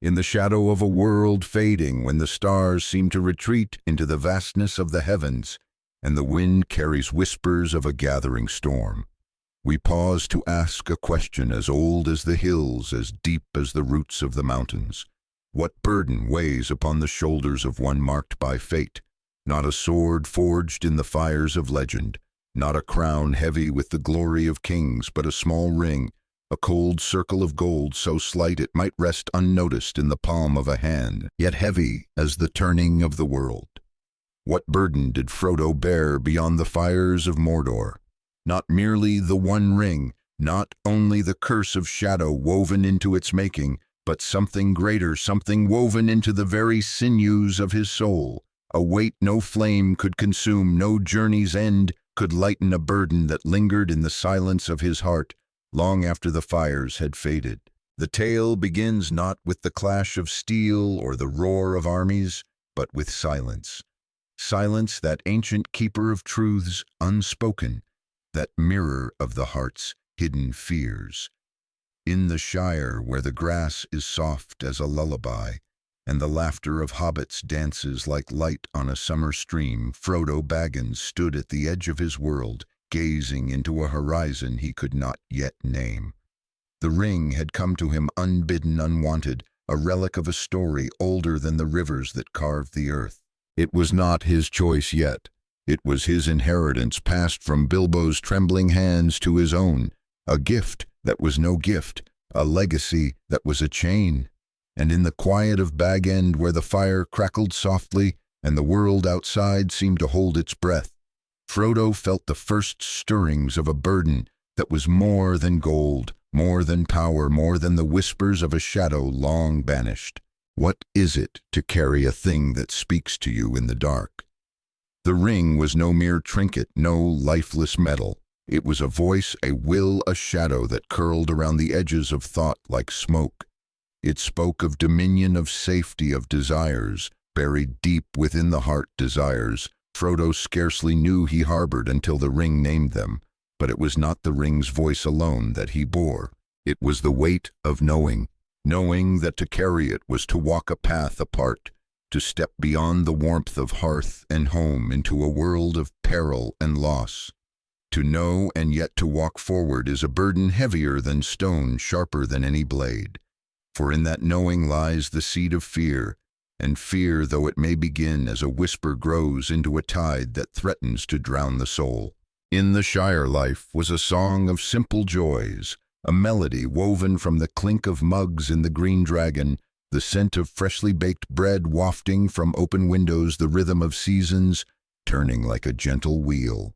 in the shadow of a world fading when the stars seem to retreat into the vastness of the heavens and the wind carries whispers of a gathering storm. We pause to ask a question as old as the hills, as deep as the roots of the mountains. What burden weighs upon the shoulders of one marked by fate? Not a sword forged in the fires of legend, not a crown heavy with the glory of kings, but a small ring, a cold circle of gold so slight it might rest unnoticed in the palm of a hand, yet heavy as the turning of the world. What burden did Frodo bear beyond the fires of Mordor? Not merely the one ring, not only the curse of shadow woven into its making, but something greater, something woven into the very sinews of his soul. A weight no flame could consume, no journey's end could lighten, a burden that lingered in the silence of his heart long after the fires had faded. The tale begins not with the clash of steel or the roar of armies, but with silence. Silence, that ancient keeper of truths unspoken, that mirror of the heart's hidden fears. In the Shire, where the grass is soft as a lullaby, and the laughter of hobbits dances like light on a summer stream, Frodo Baggins stood at the edge of his world, gazing into a horizon he could not yet name. The ring had come to him unbidden, unwanted, a relic of a story older than the rivers that carved the earth. It was not his choice yet. It was his inheritance, passed from Bilbo's trembling hands to his own, a gift that was no gift, a legacy that was a chain. And in the quiet of Bag End, where the fire crackled softly and the world outside seemed to hold its breath, Frodo felt the first stirrings of a burden that was more than gold, more than power, more than the whispers of a shadow long banished. What is it to carry a thing that speaks to you in the dark? The ring was no mere trinket, no lifeless metal. It was a voice, a will, a shadow that curled around the edges of thought like smoke. It spoke of dominion, of safety, of desires, buried deep within the heart, desires Frodo scarcely knew he harbored until the ring named them. But it was not the ring's voice alone that he bore. It was the weight of knowing that to carry it was to walk a path apart, to step beyond the warmth of hearth and home into a world of peril and loss. To know and yet to walk forward is a burden heavier than stone, sharper than any blade. For in that knowing lies the seed of fear, and fear, though it may begin as a whisper, grows into a tide that threatens to drown the soul. In the Shire life was a song of simple joys, a melody woven from the clink of mugs in the Green Dragon, the scent of freshly baked bread wafting from open windows, the rhythm of seasons turning like a gentle wheel.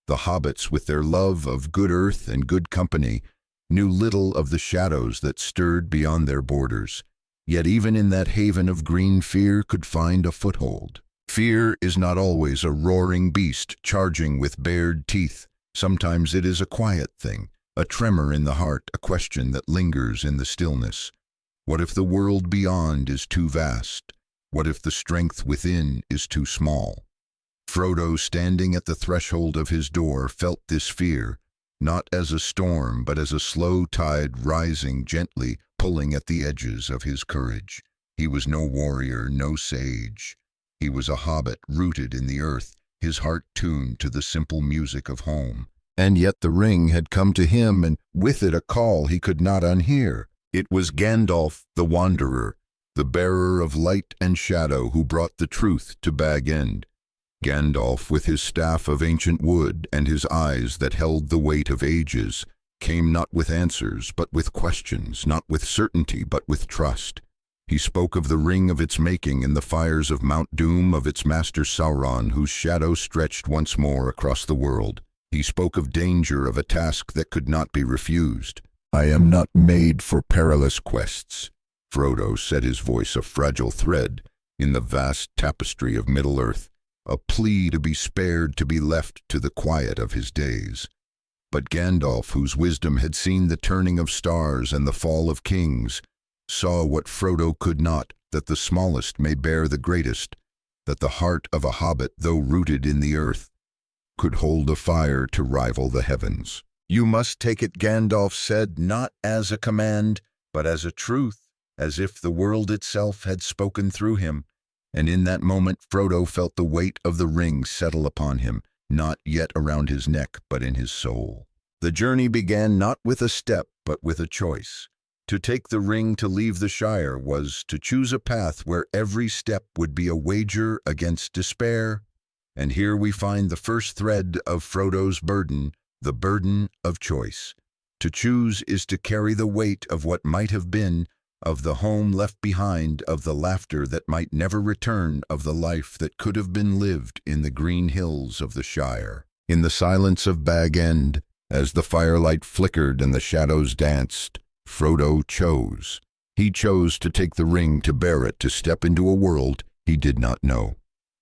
The hobbits, with their love of good earth and good company, knew little of the shadows that stirred beyond their borders. Yet even in that haven of green, fear could find a foothold. Fear is not always a roaring beast charging with bared teeth. Sometimes it is a quiet thing, a tremor in the heart, a question that lingers in the stillness. What if the world beyond is too vast? What if the strength within is too small? Frodo, standing at the threshold of his door, felt this fear, not as a storm, but as a slow tide rising gently, pulling at the edges of his courage. He was no warrior, no sage. He was a hobbit rooted in the earth, his heart tuned to the simple music of home. And yet the ring had come to him, and with it a call he could not unhear. It was Gandalf the Wanderer, the bearer of light and shadow, who brought the truth to Bag End. Gandalf, with his staff of ancient wood and his eyes that held the weight of ages, came not with answers, but with questions, not with certainty, but with trust. He spoke of the ring, of its making in the fires of Mount Doom, of its master Sauron, whose shadow stretched once more across the world. He spoke of danger, of a task that could not be refused. "I am not made for perilous quests," Frodo said, his voice a fragile thread in the vast tapestry of Middle-earth, a plea to be spared, to be left to the quiet of his days. But Gandalf, whose wisdom had seen the turning of stars and the fall of kings, saw what Frodo could not, that the smallest may bear the greatest, that the heart of a hobbit, though rooted in the earth, could hold a fire to rival the heavens. "You must take it," Gandalf said, not as a command, but as a truth, as if the world itself had spoken through him. And in that moment Frodo felt the weight of the ring settle upon him, not yet around his neck, but in his soul. The journey began not with a step, but with a choice. To take the ring to leave the Shire was to choose a path where every step would be a wager against despair. And here we find the first thread of Frodo's burden, the burden of choice. To choose is to carry the weight of what might have been, of the home left behind, of the laughter that might never return, of the life that could have been lived in the green hills of the Shire. In the silence of Bag End, as the firelight flickered and the shadows danced, Frodo chose. He chose to take the ring, to bear it, to step into a world he did not know.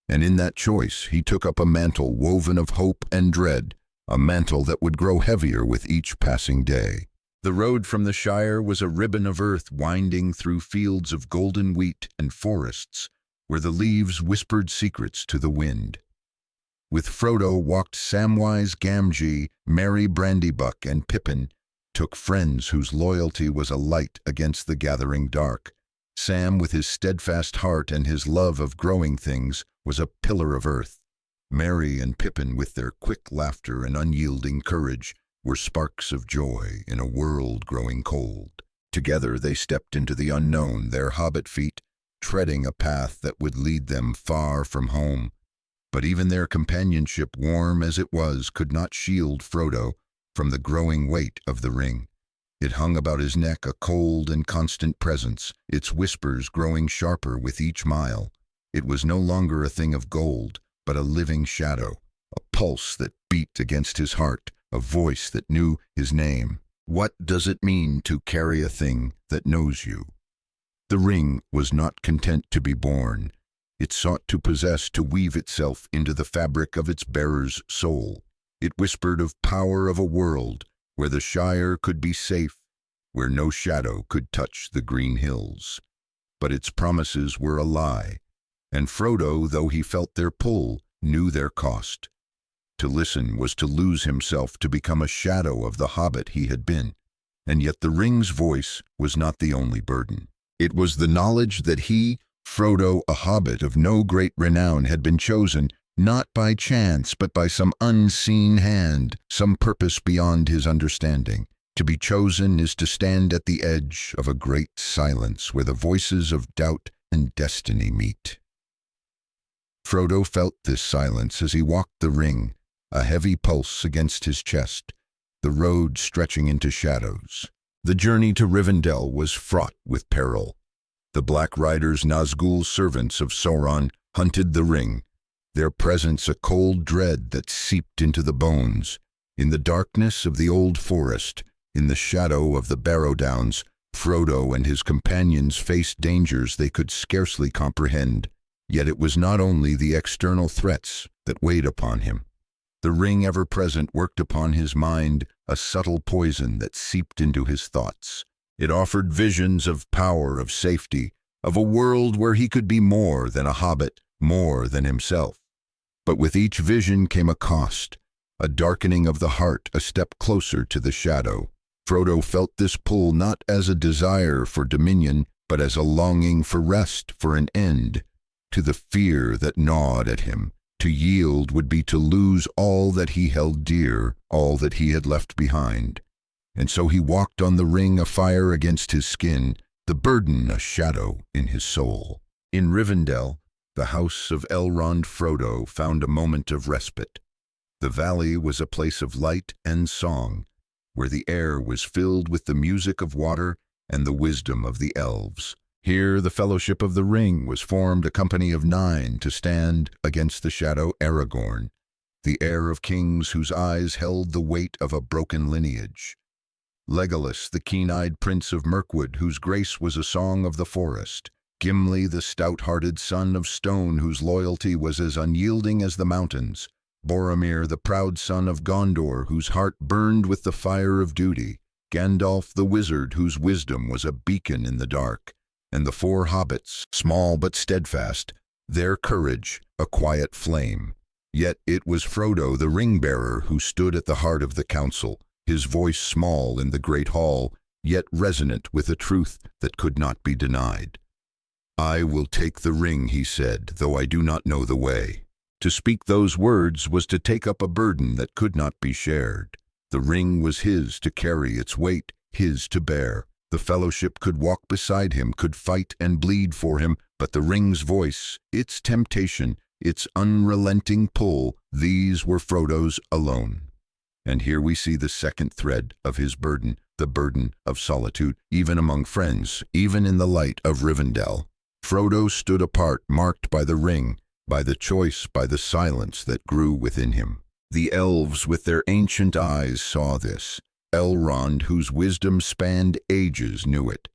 And in that choice he took up a mantle woven of hope and dread, a mantle that would grow heavier with each passing day. The road from the Shire was a ribbon of earth winding through fields of golden wheat and forests where the leaves whispered secrets to the wind. With Frodo walked Samwise Gamgee, Merry Brandybuck, and Pippin, took friends whose loyalty was a light against the gathering dark. Sam, with his steadfast heart and his love of growing things, was a pillar of earth. Merry and Pippin, with their quick laughter and unyielding courage, were sparks of joy in a world growing cold. Together they stepped into the unknown, their hobbit feet treading a path that would lead them far from home. But even their companionship, warm as it was, could not shield Frodo from the growing weight of the ring. It hung about his neck, a cold and constant presence, its whispers growing sharper with each mile. It was no longer a thing of gold, but a living shadow, a pulse that beat against his heart, a voice that knew his name. What does it mean to carry a thing that knows you? The ring was not content to be born. It sought to possess, to weave itself into the fabric of its bearer's soul. It whispered of power, of a world where the Shire could be safe, where no shadow could touch the green hills. But its promises were a lie, and Frodo, though he felt their pull, knew their cost. To listen was to lose himself, to become a shadow of the hobbit he had been. And yet the ring's voice was not the only burden. It was the knowledge that he, Frodo, a hobbit of no great renown, had been chosen, not by chance, but by some unseen hand, some purpose beyond his understanding. To be chosen is to stand at the edge of a great silence where the voices of doubt and destiny meet. Frodo felt this silence as he walked the ring, a heavy pulse against his chest, the road stretching into shadows. The journey to Rivendell was fraught with peril. The Black Riders, Nazgul's servants of Sauron, hunted the ring, their presence a cold dread that seeped into the bones. In the darkness of the old forest, in the shadow of the Barrow Downs, Frodo and his companions faced dangers they could scarcely comprehend. Yet it was not only the external threats that weighed upon him. The ring, ever present, worked upon his mind, a subtle poison that seeped into his thoughts. It offered visions of power, of safety, of a world where he could be more than a hobbit, more than himself. But with each vision came a cost, a darkening of the heart, a step closer to the shadow. Frodo felt this pull not as a desire for dominion, but as a longing for rest, for an end to the fear that gnawed at him. To yield would be to lose all that he held dear, all that he had left behind. And so he walked on the ring, a fire against his skin, the burden a shadow in his soul. In Rivendell, the house of Elrond, Frodo found a moment of respite. The valley was a place of light and song, where the air was filled with the music of water and the wisdom of the elves. Here the Fellowship of the Ring was formed, a company of 9 to stand against the shadow Aragorn, the heir of kings whose eyes held the weight of a broken lineage. Legolas, the keen-eyed prince of Mirkwood, whose grace was a song of the forest. Gimli, the stout-hearted son of stone, whose loyalty was as unyielding as the mountains. Boromir, the proud son of Gondor, whose heart burned with the fire of duty. Gandalf, the wizard, whose wisdom was a beacon in the dark. And the 4 hobbits, small but steadfast, their courage a quiet flame. Yet it was Frodo, the ring-bearer, who stood at the heart of the council, his voice small in the great hall, yet resonant with a truth that could not be denied. "I will take the ring," he said, "though I do not know the way." To speak those words was to take up a burden that could not be shared. The ring was his to carry its weight, his to bear. The fellowship could walk beside him, could fight and bleed for him, but the ring's voice, its temptation, its unrelenting pull, these were Frodo's alone. And here we see the second thread of his burden, the burden of solitude, even among friends, even in the light of Rivendell. Frodo stood apart, marked by the ring, by the choice, by the silence that grew within him. The elves with their ancient eyes saw this. Elrond, whose wisdom spanned ages, knew it.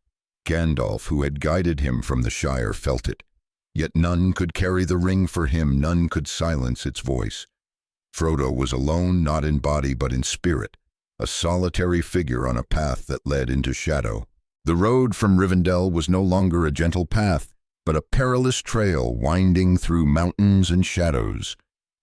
Gandalf, who had guided him from the Shire, felt it. Yet none could carry the ring for him, none could silence its voice. Frodo was alone, not in body but in spirit, a solitary figure on a path that led into shadow. The road from Rivendell was no longer a gentle path, but a perilous trail winding through mountains and shadows.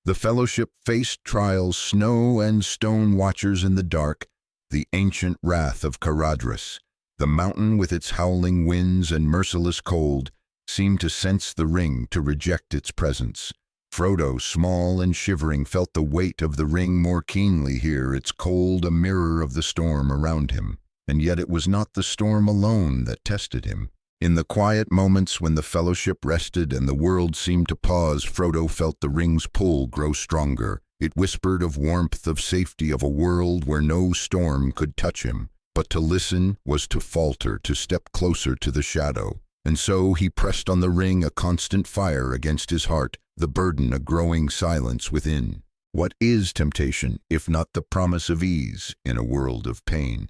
The fellowship faced trials, snow and stone watchers in the dark, the ancient wrath of Caradhras. The mountain with its howling winds and merciless cold seemed to sense the ring, to reject its presence. Frodo, small and shivering, felt the weight of the ring more keenly here, its cold a mirror of the storm around him. And yet it was not the storm alone that tested him. In the quiet moments when the fellowship rested and the world seemed to pause, Frodo felt the ring's pull grow stronger. It whispered of warmth, of safety, of a world where no storm could touch him. But to listen was to falter, to step closer to the shadow. And so he pressed on the ring, a constant fire against his heart, the burden a growing silence within. What is temptation, if not the promise of ease in a world of pain?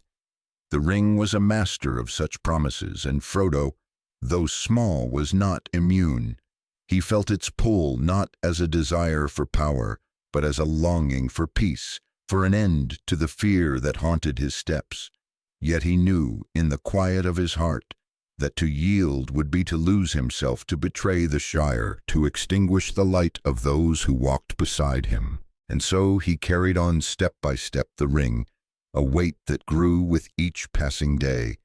The ring was a master of such promises, and Frodo, though small, was not immune. He felt its pull not as a desire for power, but as a longing for peace, for an end to the fear that haunted his steps. Yet he knew, in the quiet of his heart, that to yield would be to lose himself, to betray the Shire, to extinguish the light of those who walked beside him. And so he carried on step by step the ring, a weight that grew with each passing day,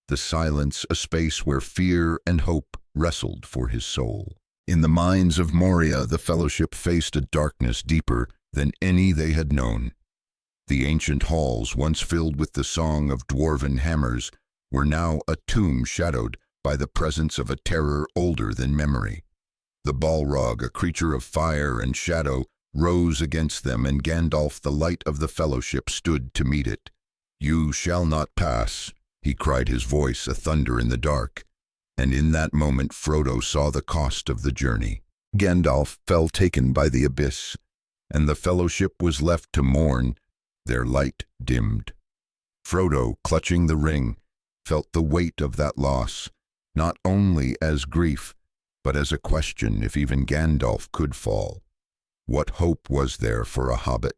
the silence a space where fear and hope wrestled for his soul. In the mines of Moria, the fellowship faced a darkness deeper than any they had known. The ancient halls, once filled with the song of dwarven hammers, were now a tomb shadowed by the presence of a terror older than memory. The Balrog, a creature of fire and shadow, rose against them, and Gandalf, the light of the fellowship, stood to meet it. "You shall not pass," he cried, his voice a thunder in the dark. And in that moment Frodo saw the cost of the journey. Gandalf fell taken by the abyss, and the fellowship was left to mourn, their light dimmed. Frodo, clutching the ring, felt the weight of that loss, not only as grief, but as a question if even Gandalf could fall. What hope was there for a hobbit?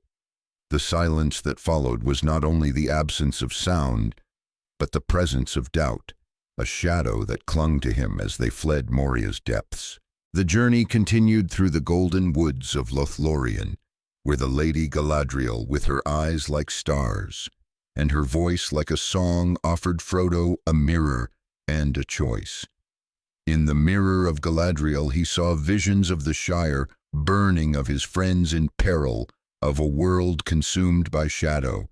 The silence that followed was not only the absence of sound, but the presence of doubt, a shadow that clung to him as they fled Moria's depths. The journey continued through the golden woods of Lothlorien, where the Lady Galadriel, with her eyes like stars, and her voice like a song, offered Frodo a mirror and a choice. In the mirror of Galadriel he saw visions of the Shire, burning, of his friends in peril, of a world consumed by shadow.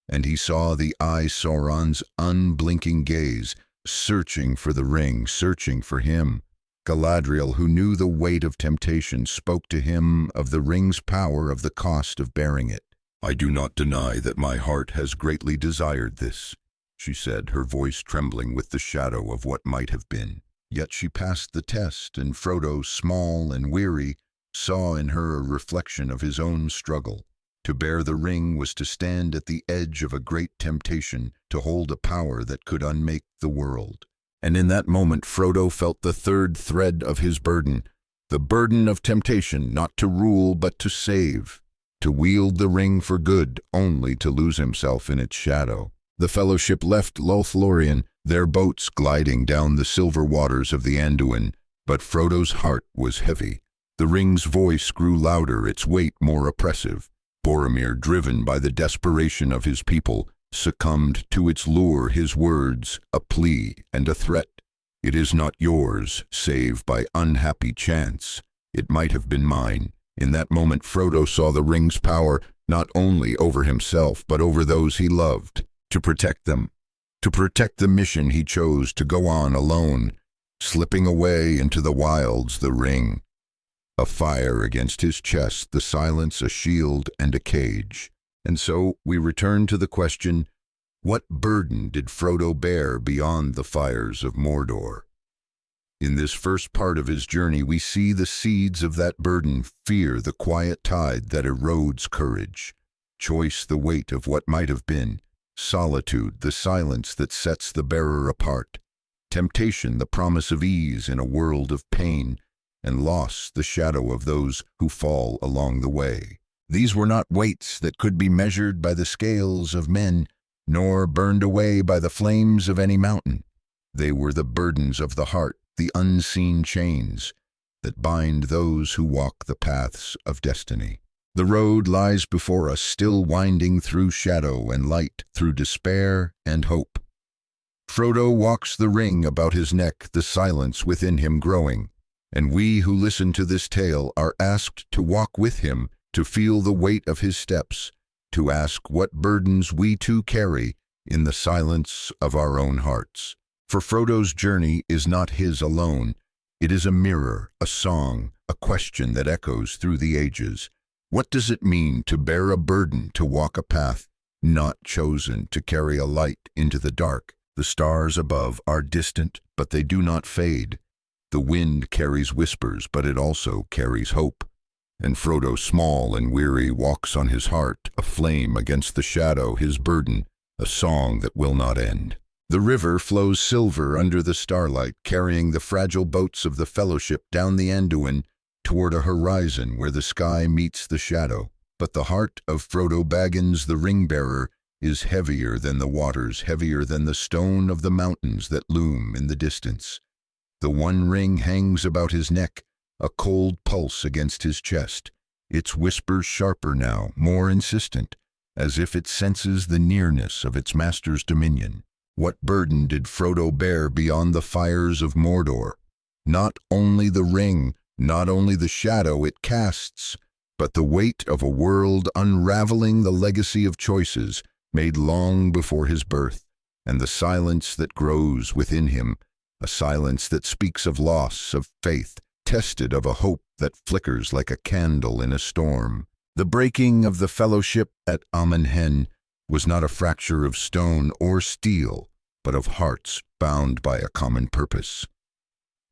And he saw the Eye Sauron's unblinking gaze, searching for the ring, searching for him. Galadriel, who knew the weight of temptation, spoke to him of the ring's power, of the cost of bearing it. "I do not deny that my heart has greatly desired this," she said, her voice trembling with the shadow of what might have been. Yet she passed the test, and Frodo, small and weary, saw in her a reflection of his own struggle. To bear the ring was to stand at the edge of a great temptation, to hold a power that could unmake the world. And in that moment Frodo felt the third thread of his burden, the burden of temptation, not to rule but to save, to wield the ring for good, only to lose himself in its shadow. The fellowship left Lothlorien, their boats gliding down the silver waters of the Anduin, but Frodo's heart was heavy. The ring's voice grew louder, its weight more oppressive. Boromir, driven by the desperation of his people, succumbed to its lure, his words, a plea and a threat. It is not yours, save by unhappy chance. It might have been mine. In that moment, Frodo saw the ring's power not only over himself, but over those he loved, to protect them, to protect the mission he chose to go on alone, slipping away into the wilds, the ring. A fire against his chest, the silence a shield and a cage. And so we return to the question, what burden did Frodo bear beyond the fires of Mordor? In this first part of his journey, we see the seeds of that burden: fear, the quiet tide that erodes courage; choice, the weight of what might have been; solitude, the silence that sets the bearer apart; temptation, the promise of ease in a world of pain; and loss, the shadow of those who fall along the way. These were not weights that could be measured by the scales of men, nor burned away by the flames of any mountain. They were the burdens of the heart, the unseen chains that bind those who walk the paths of destiny. The road lies before us, still winding through shadow and light, through despair and hope. Frodo walks the ring about his neck, the silence within him growing. And we who listen to this tale are asked to walk with him, to feel the weight of his steps, to ask what burdens we too carry in the silence of our own hearts. For Frodo's journey is not his alone. It is a mirror, a song, a question that echoes through the ages. What does it mean to bear a burden, to walk a path not chosen, to carry a light into the dark? The stars above are distant, but they do not fade. The wind carries whispers, but it also carries hope. And Frodo, small and weary, walks on his heart, a flame against the shadow, his burden, a song that will not end. The river flows silver under the starlight, carrying the fragile boats of the Fellowship down the Anduin toward a horizon where the sky meets the shadow. But the heart of Frodo Baggins, the ring-bearer, is heavier than the waters, heavier than the stone of the mountains that loom in the distance. The one ring hangs about his neck, a cold pulse against his chest, its whispers sharper now, more insistent, as if it senses the nearness of its master's dominion. What burden did Frodo bear beyond the fires of Mordor? Not only the ring, not only the shadow it casts, but the weight of a world unraveling the legacy of choices made long before his birth, and the silence that grows within him, a silence that speaks of loss, of faith, tested, of a hope that flickers like a candle in a storm. The breaking of the Fellowship at Amon Hen was not a fracture of stone or steel, but of hearts bound by a common purpose.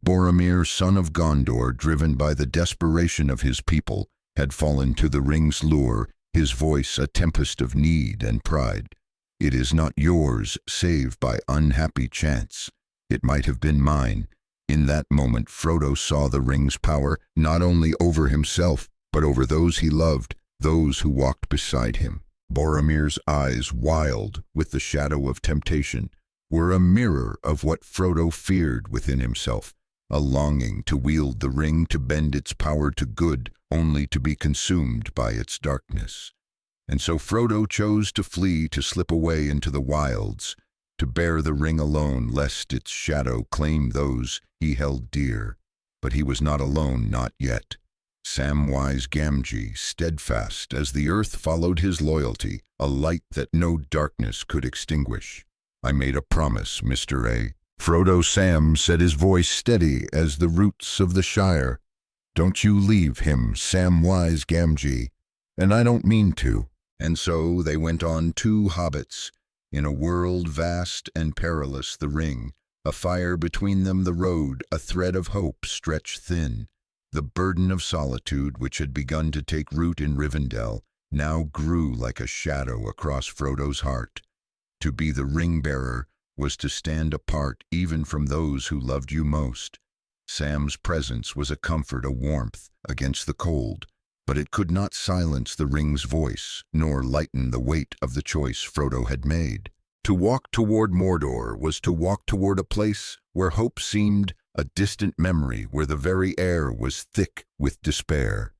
Boromir, son of Gondor, driven by the desperation of his people, had fallen to the ring's lure, his voice a tempest of need and pride. It is not yours, save by unhappy chance. It might have been mine. In that moment, Frodo saw the ring's power not only over himself, but over those he loved, those who walked beside him. Boromir's eyes, wild with the shadow of temptation, were a mirror of what Frodo feared within himself, a longing to wield the ring, to bend its power to good, only to be consumed by its darkness. And so Frodo chose to flee, to slip away into the wilds, to bear the ring alone, lest its shadow claim those he held dear. But he was not alone, not yet. Samwise Gamgee, steadfast as the earth followed his loyalty, a light that no darkness could extinguish. "I made a promise, Mr. A." Frodo Sam said, his voice steady as the roots of the Shire. "Don't you leave him, Samwise Gamgee, and I don't mean to." And so they went on, two hobbits, in a world vast and perilous, the ring, a fire between them, the road, a thread of hope stretched thin. The burden of solitude, which had begun to take root in Rivendell, now grew like a shadow across Frodo's heart. To be the ring-bearer was to stand apart even from those who loved you most. Sam's presence was a comfort, a warmth against the cold, but it could not silence the ring's voice, nor lighten the weight of the choice Frodo had made. To walk toward Mordor was to walk toward a place where hope seemed a distant memory, where the very air was thick with despair.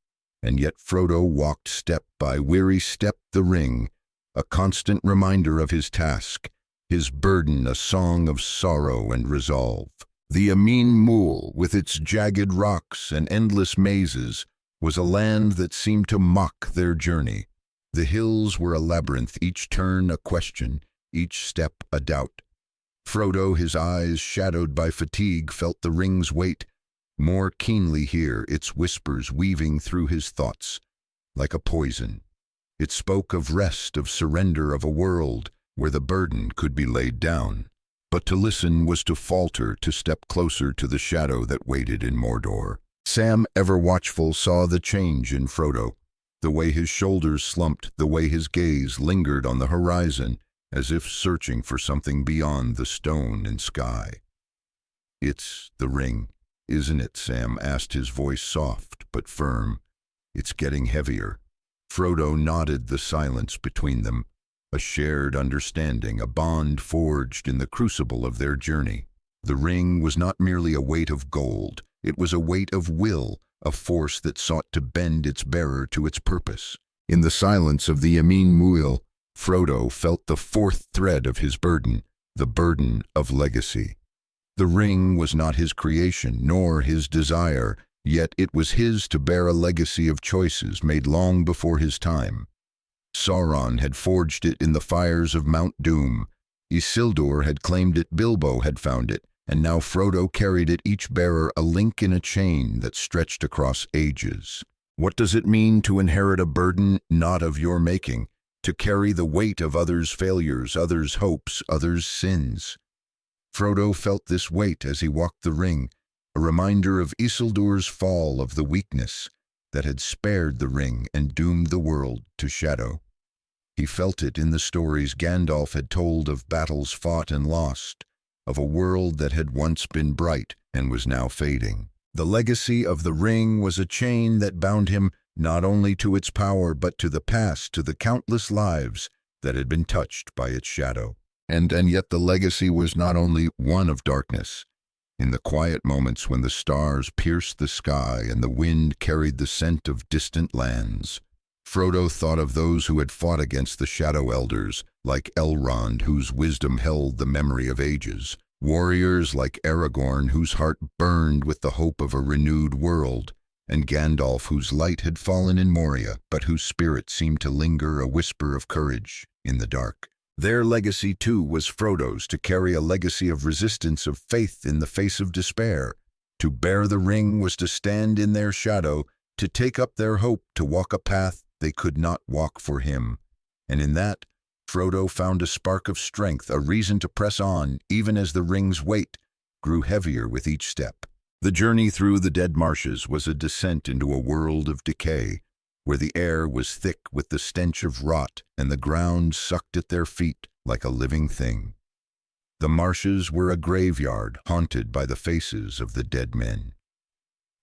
And yet Frodo walked step by weary step the ring, a constant reminder of his task, his burden a song of sorrow and resolve. The Amin Mul, with its jagged rocks and endless mazes, was a land that seemed to mock their journey. The hills were a labyrinth, each turn a question, each step a doubt. Frodo, his eyes shadowed by fatigue, felt the ring's weight more keenly here, its whispers weaving through his thoughts like a poison. It spoke of rest, of surrender, of a world where the burden could be laid down. But to listen was to falter, to step closer to the shadow that waited in Mordor. Sam, ever watchful, saw the change in Frodo, the way his shoulders slumped, the way his gaze lingered on the horizon, as if searching for something beyond the stone and sky. "It's the ring, isn't it?" Sam asked, his voice soft but firm. "It's getting heavier." Frodo nodded, the silence between them, a shared understanding, a bond forged in the crucible of their journey. The ring was not merely a weight of gold, it was a weight of will, a force that sought to bend its bearer to its purpose. In the silence of the Amin Muil, Frodo felt the fourth thread of his burden, the burden of legacy. The ring was not his creation, nor his desire, yet it was his to bear a legacy of choices made long before his time. Sauron had forged it in the fires of Mount Doom. Isildur had claimed it, Bilbo had found it, and now Frodo carried it, each bearer a link in a chain that stretched across ages. What does it mean to inherit a burden not of your making, to carry the weight of others' failures, others' hopes, others' sins? Frodo felt this weight as he walked the ring, a reminder of Isildur's fall, of the weakness that had spared the ring and doomed the world to shadow. He felt it in the stories Gandalf had told of battles fought and lost, of a world that had once been bright and was now fading. The legacy of the ring was a chain that bound him not only to its power but to the past, to the countless lives that had been touched by its shadow. And yet the legacy was not only one of darkness. In the quiet moments when the stars pierced the sky and the wind carried the scent of distant lands, Frodo thought of those who had fought against the Shadow Elders, like Elrond, whose wisdom held the memory of ages, warriors like Aragorn, whose heart burned with the hope of a renewed world, and Gandalf, whose light had fallen in Moria, but whose spirit seemed to linger, a whisper of courage in the dark. Their legacy, too, was Frodo's, to carry a legacy of resistance, of faith in the face of despair. To bear the ring was to stand in their shadow, to take up their hope, to walk a path they could not walk for him. And in that, Frodo found a spark of strength, a reason to press on, even as the ring's weight grew heavier with each step. The journey through the dead marshes was a descent into a world of decay, where the air was thick with the stench of rot and the ground sucked at their feet like a living thing. The marshes were a graveyard haunted by the faces of the dead men.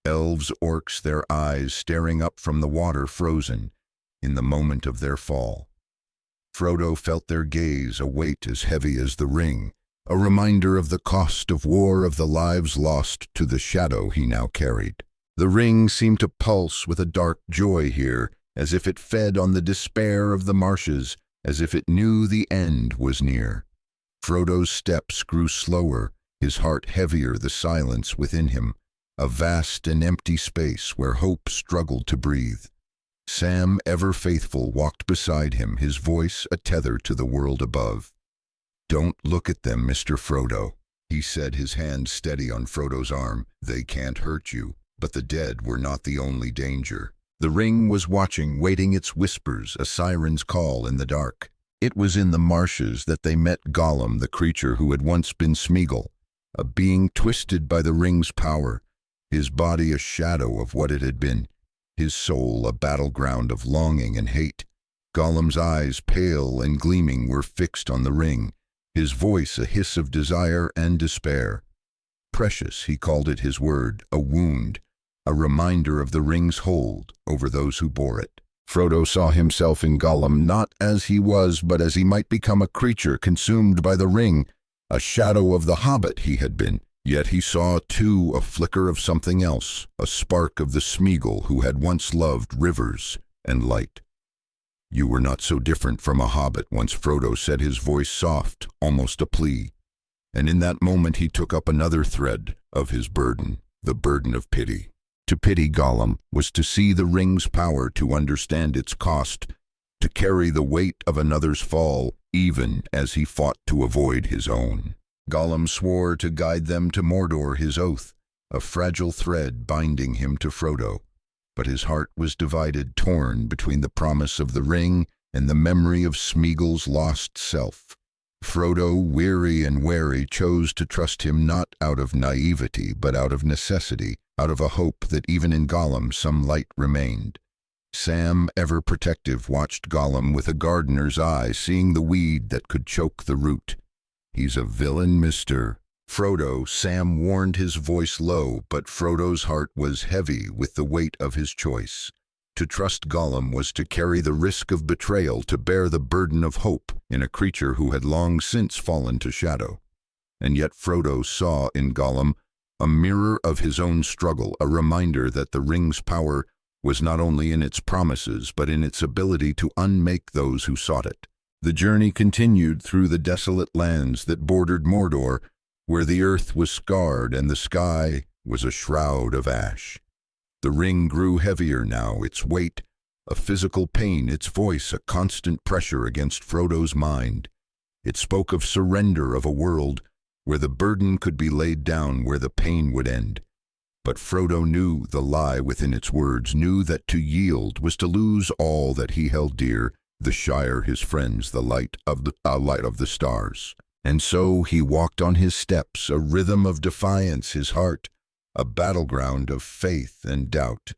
Elves, orcs, their eyes staring up from the water, frozen in the moment of their fall. Frodo felt their gaze, a weight as heavy as the ring, a reminder of the cost of war, of the lives lost to the shadow he now carried. The ring seemed to pulse with a dark joy here, as if it fed on the despair of the marshes, as if it knew the end was near. Frodo's steps grew slower, his heart heavier, the silence within him, a vast and empty space where hope struggled to breathe. Sam, ever faithful, walked beside him, his voice a tether to the world above. "Don't look at them, Mr. Frodo," he said, his hand steady on Frodo's arm. "They can't hurt you." But the dead were not the only danger. The ring was watching, waiting its whispers, a siren's call in the dark. It was in the marshes that they met Gollum, the creature who had once been Smeagol, a being twisted by the ring's power, his body a shadow of what it had been, his soul a battleground of longing and hate. Gollum's eyes, pale and gleaming, were fixed on the ring, his voice a hiss of desire and despair. Precious, he called it, his word, a wound, a reminder of the ring's hold over those who bore it. Frodo saw himself in Gollum not as he was, but as he might become, a creature consumed by the ring, a shadow of the hobbit he had been. Yet he saw, too, a flicker of something else, a spark of the Smeagol who had once loved rivers and light. "You were not so different from a hobbit," once Frodo said, his voice soft, almost a plea. And in that moment he took up another thread of his burden, the burden of pity. To pity Gollum was to see the ring's power, to understand its cost, to carry the weight of another's fall, even as he fought to avoid his own. Gollum swore to guide them to Mordor, his oath, a fragile thread binding him to Frodo. But his heart was divided, torn between the promise of the ring and the memory of Smeagol's lost self. Frodo, weary and wary, chose to trust him not out of naivety, but out of necessity, out of a hope that even in Gollum some light remained. Sam, ever protective, watched Gollum with a gardener's eye, seeing the weed that could choke the root. "He's a villain, mister." "Frodo," Sam warned, his voice low, but Frodo's heart was heavy with the weight of his choice. To trust Gollum was to carry the risk of betrayal, to bear the burden of hope in a creature who had long since fallen to shadow. And yet Frodo saw in Gollum a mirror of his own struggle, a reminder that the ring's power was not only in its promises, but in its ability to unmake those who sought it. The journey continued through the desolate lands that bordered Mordor, where the earth was scarred and the sky was a shroud of ash. The ring grew heavier now, its weight a physical pain, its voice a constant pressure against Frodo's mind. It spoke of surrender, of a world where the burden could be laid down, where the pain would end. But Frodo knew the lie within its words, knew that to yield was to lose all that he held dear, the Shire, his friends, the light of the stars. And so he walked on his steps, a rhythm of defiance, his heart a battleground of faith and doubt.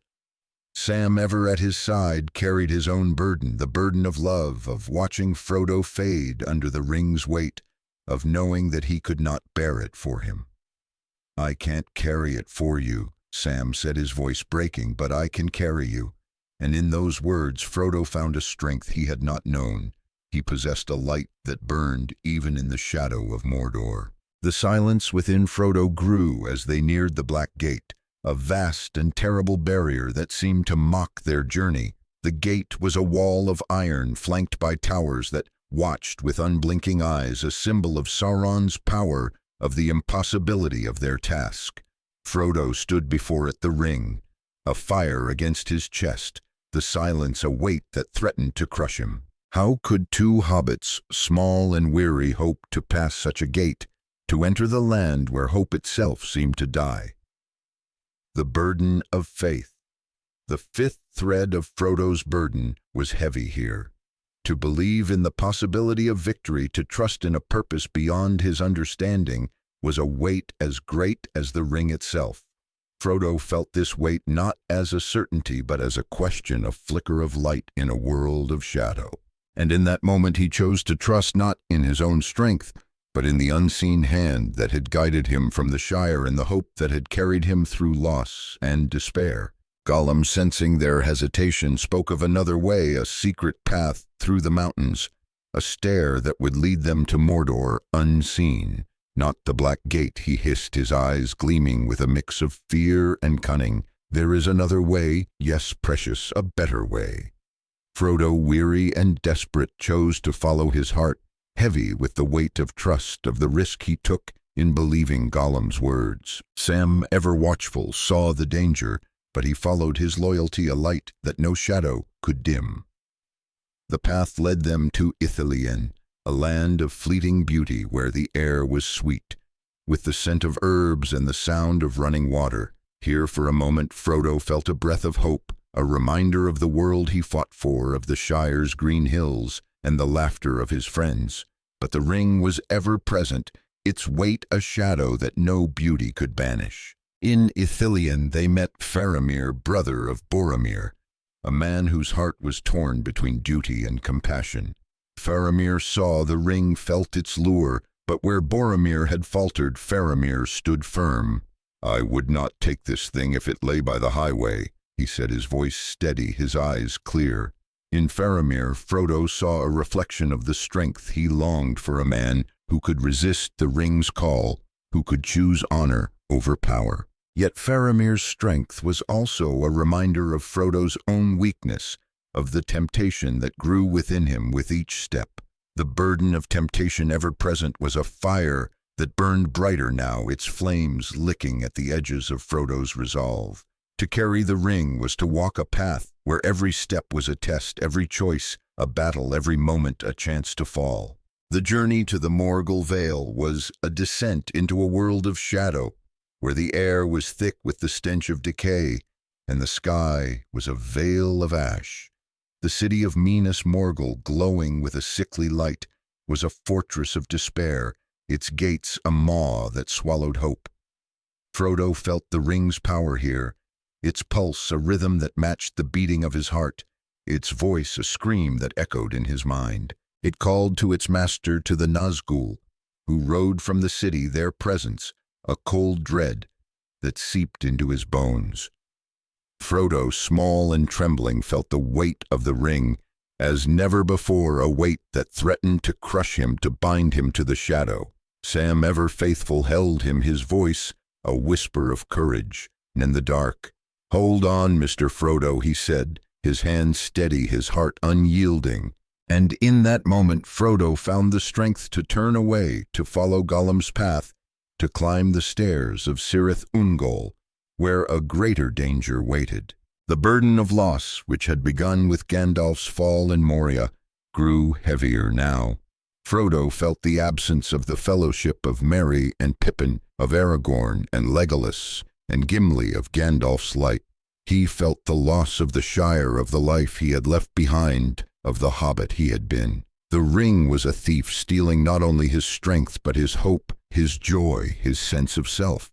Sam, ever at his side, carried his own burden, the burden of love, of watching Frodo fade under the ring's weight, of knowing that he could not bear it for him. "I can't carry it for you," Sam said, his voice breaking, "but I can carry you." And in those words Frodo found a strength he had not known. He possessed a light that burned even in the shadow of Mordor. The silence within Frodo grew as they neared the Black Gate, a vast and terrible barrier that seemed to mock their journey. The gate was a wall of iron flanked by towers that watched with unblinking eyes, a symbol of Sauron's power, of the impossibility of their task. Frodo stood before it, the ring, a fire against his chest, the silence a weight that threatened to crush him. How could two hobbits, small and weary, hope to pass such a gate, to enter the land where hope itself seemed to die? The burden of faith. The fifth thread of Frodo's burden was heavy here. To believe in the possibility of victory, to trust in a purpose beyond his understanding, was a weight as great as the ring itself. Frodo felt this weight not as a certainty, but as a question, a flicker of light in a world of shadow. And in that moment he chose to trust not in his own strength, but in the unseen hand that had guided him from the Shire, in the hope that had carried him through loss and despair. Gollum, sensing their hesitation, spoke of another way, a secret path through the mountains, a stair that would lead them to Mordor unseen. "Not the Black Gate," he hissed, his eyes gleaming with a mix of fear and cunning. "There is another way, yes, precious, a better way." Frodo, weary and desperate, chose to follow his heart, heavy with the weight of trust, of the risk he took in believing Gollum's words. Sam, ever watchful, saw the danger, but he followed his loyalty, a light that no shadow could dim. The path led them to Ithilien, a land of fleeting beauty where the air was sweet, with the scent of herbs and the sound of running water. Here for a moment Frodo felt a breath of hope, a reminder of the world he fought for, of the Shire's green hills and the laughter of his friends. But the ring was ever present, its weight a shadow that no beauty could banish. In Ithilien they met Faramir, brother of Boromir, a man whose heart was torn between duty and compassion. Faramir saw the ring, felt its lure, but where Boromir had faltered, Faramir stood firm. "I would not take this thing if it lay by the highway," he said, his voice steady, his eyes clear. In Faramir, Frodo saw a reflection of the strength he longed for, a man who could resist the ring's call, who could choose honor over power. Yet Faramir's strength was also a reminder of Frodo's own weakness, of the temptation that grew within him with each step. The burden of temptation ever present was a fire that burned brighter now, its flames licking at the edges of Frodo's resolve. To carry the ring was to walk a path where every step was a test, every choice a battle, every moment a chance to fall. The journey to the Morgul Vale was a descent into a world of shadow, where the air was thick with the stench of decay, and the sky was a veil of ash. The city of Minas Morgul, glowing with a sickly light, was a fortress of despair, its gates a maw that swallowed hope. Frodo felt the ring's power here, its pulse a rhythm that matched the beating of his heart, its voice a scream that echoed in his mind. It called to its master, to the Nazgul, who rode from the city, their presence, a cold dread that seeped into his bones. Frodo, small and trembling, felt the weight of the ring as never before, a weight that threatened to crush him, to bind him to the shadow. Sam, ever faithful, held him, his voice a whisper of courage. And in the dark, "Hold on, Mr. Frodo," he said, his hands steady, his heart unyielding. And in that moment Frodo found the strength to turn away, to follow Gollum's path, to climb the stairs of Cirith Ungol, where a greater danger waited. The burden of loss, which had begun with Gandalf's fall in Moria, grew heavier now. Frodo felt the absence of the fellowship of Merry and Pippin, of Aragorn and Legolas, and Gimli of Gandalf's light. He felt the loss of the Shire, of the life he had left behind, of the hobbit he had been. The ring was a thief, stealing not only his strength but his hope, his joy, his sense of self.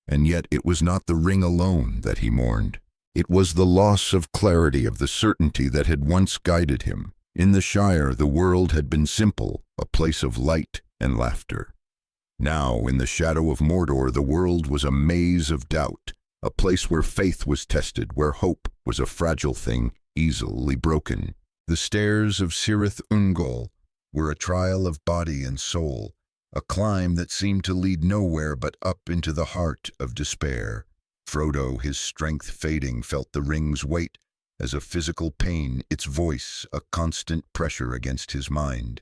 And yet it was not the ring alone that he mourned. It was the loss of clarity, of the certainty that had once guided him. In the Shire the world had been simple, a place of light and laughter. Now, in the shadow of Mordor, the world was a maze of doubt, a place where faith was tested, where hope was a fragile thing, easily broken. The stairs of Cirith Ungol were a trial of body and soul, a climb that seemed to lead nowhere but up into the heart of despair. Frodo, his strength fading, felt the ring's weight as a physical pain, its voice a constant pressure against his mind.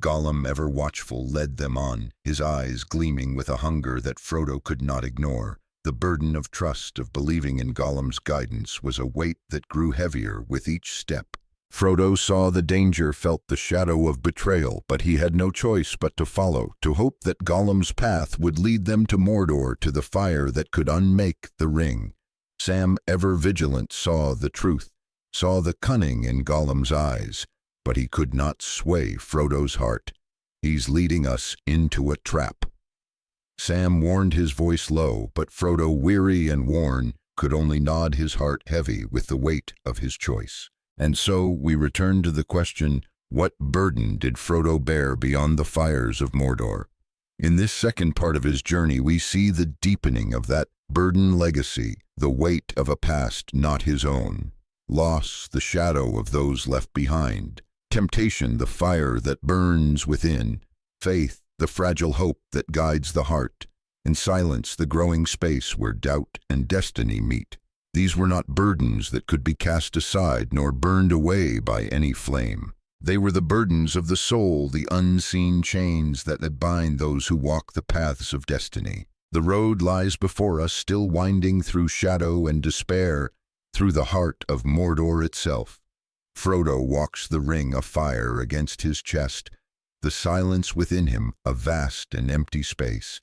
Gollum, ever watchful, led them on, his eyes gleaming with a hunger that Frodo could not ignore. The burden of trust, of believing in Gollum's guidance, was a weight that grew heavier with each step. Frodo saw the danger, felt the shadow of betrayal, but he had no choice but to follow, to hope that Gollum's path would lead them to Mordor, to the fire that could unmake the ring. Sam, ever vigilant, saw the truth, saw the cunning in Gollum's eyes, but he could not sway Frodo's heart. "He's leading us into a trap." Sam warned, his voice low, but Frodo, weary and worn, could only nod, his heart heavy with the weight of his choice. And so we return to the question, what burden did Frodo bear beyond the fires of Mordor? In this second part of his journey we see the deepening of that burden legacy, the weight of a past not his own. Loss, the shadow of those left behind. Temptation, the fire that burns within. Faith, the fragile hope that guides the heart. And silence, the growing space where doubt and destiny meet. These were not burdens that could be cast aside nor burned away by any flame. They were the burdens of the soul, the unseen chains that bind those who walk the paths of destiny. The road lies before us, still winding through shadow and despair, through the heart of Mordor itself. Frodo walks the ring of fire against his chest, the silence within him a vast and empty space.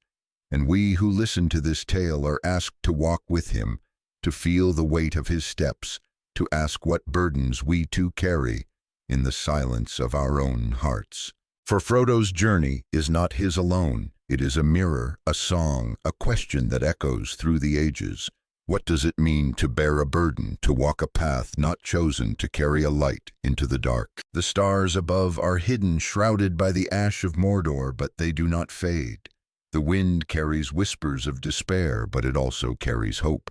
And we who listen to this tale are asked to walk with him, to feel the weight of his steps, to ask what burdens we too carry in the silence of our own hearts. For Frodo's journey is not his alone. It is a mirror, a song, a question that echoes through the ages. What does it mean to bear a burden, to walk a path not chosen, to carry a light into the dark? The stars above are hidden, shrouded by the ash of Mordor, but they do not fade. The wind carries whispers of despair, but it also carries hope.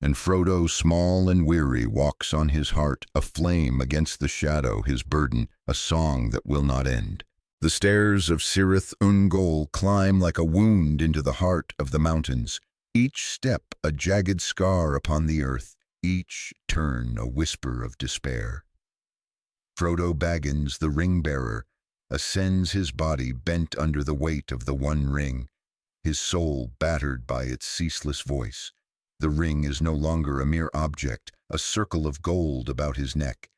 And Frodo, small and weary, walks on his heart, a flame against the shadow, his burden, a song that will not end. The stairs of Cirith Ungol climb like a wound into the heart of the mountains. Each step a jagged scar upon the earth, each turn a whisper of despair. Frodo Baggins, the ring-bearer, ascends, his body bent under the weight of the One Ring, his soul battered by its ceaseless voice. The ring is no longer a mere object, a circle of gold about his neck.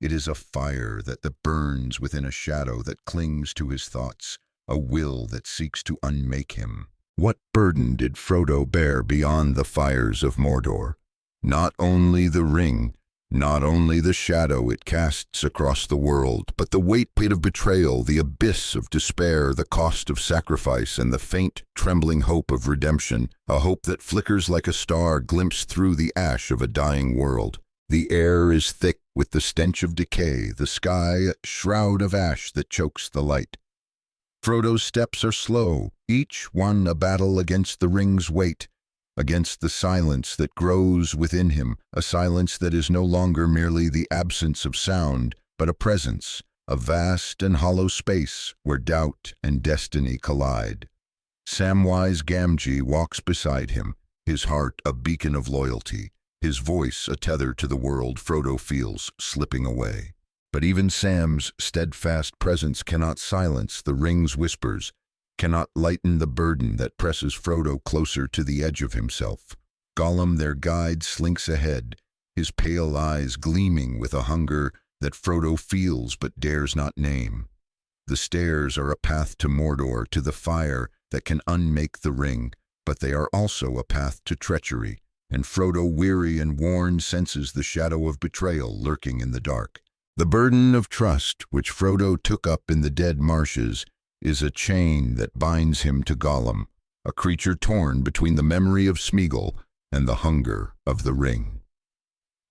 It is a fire that burns within a shadow that clings to his thoughts, a will that seeks to unmake him. What burden did Frodo bear beyond the fires of Mordor? Not only the ring, not only the shadow it casts across the world, but the weight of betrayal, the abyss of despair, the cost of sacrifice, and the faint, trembling hope of redemption, a hope that flickers like a star glimpsed through the ash of a dying world. The air is thick with the stench of decay, the sky a shroud of ash that chokes the light. Frodo's steps are slow, each one a battle against the ring's weight, against the silence that grows within him, a silence that is no longer merely the absence of sound, but a presence, a vast and hollow space where doubt and destiny collide. Samwise Gamgee walks beside him, his heart a beacon of loyalty, his voice a tether to the world Frodo feels slipping away. But even Sam's steadfast presence cannot silence the ring's whispers, cannot lighten the burden that presses Frodo closer to the edge of himself. Gollum, their guide, slinks ahead, his pale eyes gleaming with a hunger that Frodo feels but dares not name. The stairs are a path to Mordor, to the fire that can unmake the ring, but they are also a path to treachery, and Frodo, weary and worn, senses the shadow of betrayal lurking in the dark. The burden of trust which Frodo took up in the dead marshes is a chain that binds him to Gollum, a creature torn between the memory of Smeagol and the hunger of the ring.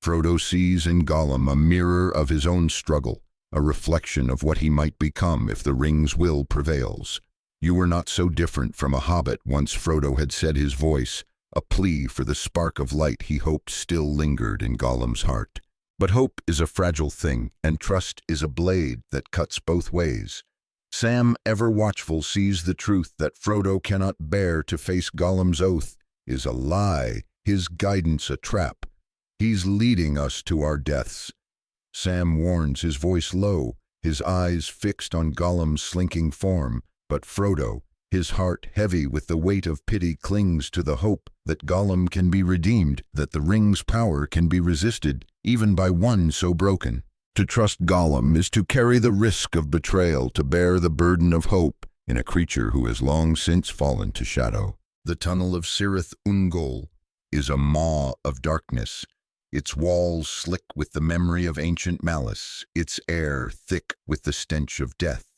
Frodo sees in Gollum a mirror of his own struggle, a reflection of what he might become if the ring's will prevails. "You were not so different from a hobbit," once Frodo had said, his voice a plea for the spark of light he hoped still lingered in Gollum's heart. But hope is a fragile thing, and trust is a blade that cuts both ways. Sam, ever watchful, sees the truth that Frodo cannot bear to face. Gollum's oath is a lie, his guidance a trap. He's leading us to our deaths. Sam warns, his voice low, his eyes fixed on Gollum's slinking form, but Frodo, his heart heavy with the weight of pity, clings to the hope that Gollum can be redeemed, that the ring's power can be resisted, even by one so broken. To trust Gollum is to carry the risk of betrayal, to bear the burden of hope in a creature who has long since fallen to shadow. The tunnel of Cirith Ungol is a maw of darkness, its walls slick with the memory of ancient malice, its air thick with the stench of death.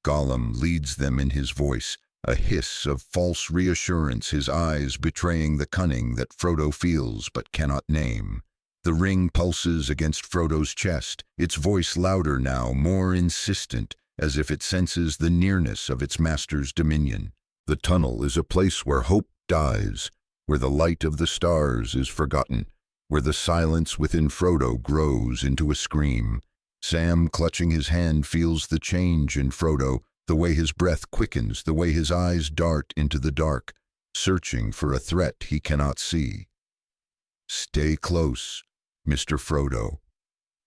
Gollum leads them in his voice, a hiss of false reassurance, his eyes betraying the cunning that Frodo feels but cannot name. The ring pulses against Frodo's chest, its voice louder now, more insistent, as if it senses the nearness of its master's dominion. The tunnel is a place where hope dies, where the light of the stars is forgotten, where the silence within Frodo grows into a scream. Sam, clutching his hand, feels the change in Frodo, the way his breath quickens, the way his eyes dart into the dark, searching for a threat he cannot see. "Stay close, Mr. Frodo."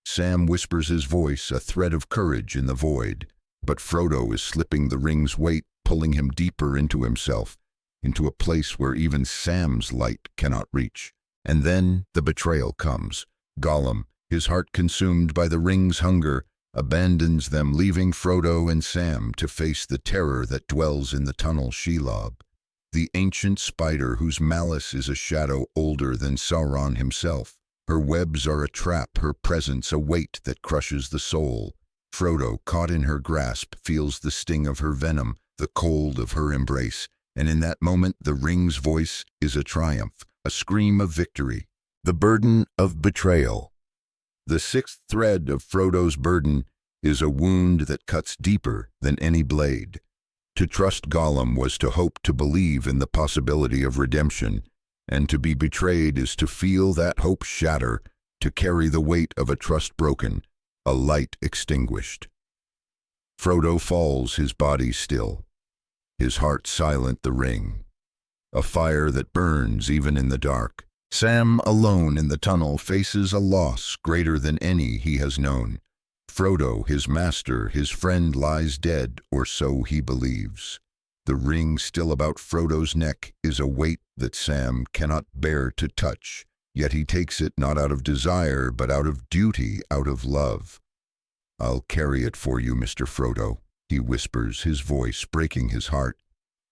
Sam whispers, his voice a thread of courage in the void, but Frodo is slipping the ring's weight, pulling him deeper into himself, into a place where even Sam's light cannot reach. And then the betrayal comes. Gollum, his heart consumed by the ring's hunger, abandons them, leaving Frodo and Sam to face the terror that dwells in the tunnel Shelob, the ancient spider whose malice is a shadow older than Sauron himself. Her webs are a trap, her presence a weight that crushes the soul. Frodo, caught in her grasp, feels the sting of her venom, the cold of her embrace, and in that moment the ring's voice is a triumph, a scream of victory. The burden of betrayal. The sixth thread of Frodo's burden is a wound that cuts deeper than any blade. To trust Gollum was to hope, to believe in the possibility of redemption, and to be betrayed is to feel that hope shatter, to carry the weight of a trust broken, a light extinguished. Frodo falls, his body still, his heart silent, the ring, a fire that burns even in the dark. Sam, alone in the tunnel, faces a loss greater than any he has known. Frodo, his master, his friend, lies dead, or so he believes. The ring still about Frodo's neck is a weight that Sam cannot bear to touch, yet he takes it not out of desire, but out of duty, out of love. "I'll carry it for you, Mr. Frodo," he whispers, his voice breaking his heart,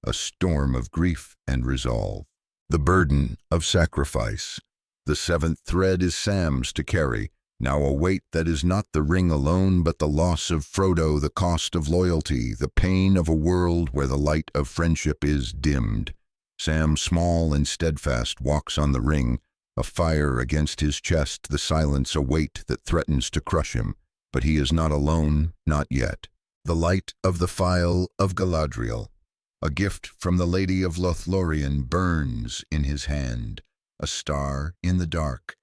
a storm of grief and resolve. The burden of sacrifice. The seventh thread is Sam's to carry, now a weight that is not the ring alone, but the loss of Frodo, the cost of loyalty, the pain of a world where the light of friendship is dimmed. Sam, small and steadfast, walks on the ring, a fire against his chest, the silence a weight that threatens to crush him. But he is not alone, not yet. The light of the phial of Galadriel, a gift from the Lady of Lothlorien, burns in his hand, a star in the dark,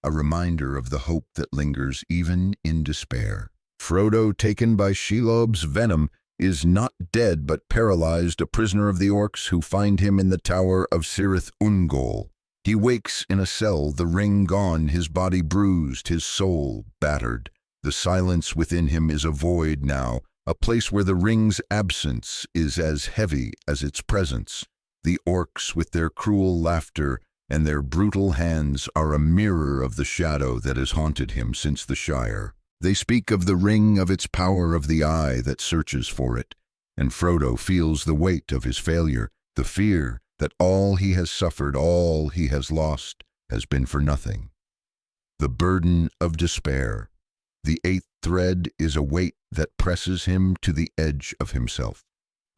a reminder of the hope that lingers even in despair. Frodo, taken by Shelob's venom, is not dead but paralyzed, a prisoner of the orcs who find him in the tower of Cirith Ungol. He wakes in a cell, the ring gone, his body bruised, his soul battered. The silence within him is a void now, a place where the ring's absence is as heavy as its presence. The orcs, with their cruel laughter and their brutal hands, are a mirror of the shadow that has haunted him since the Shire. They speak of the ring, of its power, of the eye that searches for it. And Frodo feels the weight of his failure, the fear that all he has suffered, all he has lost, has been for nothing. The burden of despair. The eighth thread is a weight that presses him to the edge of himself,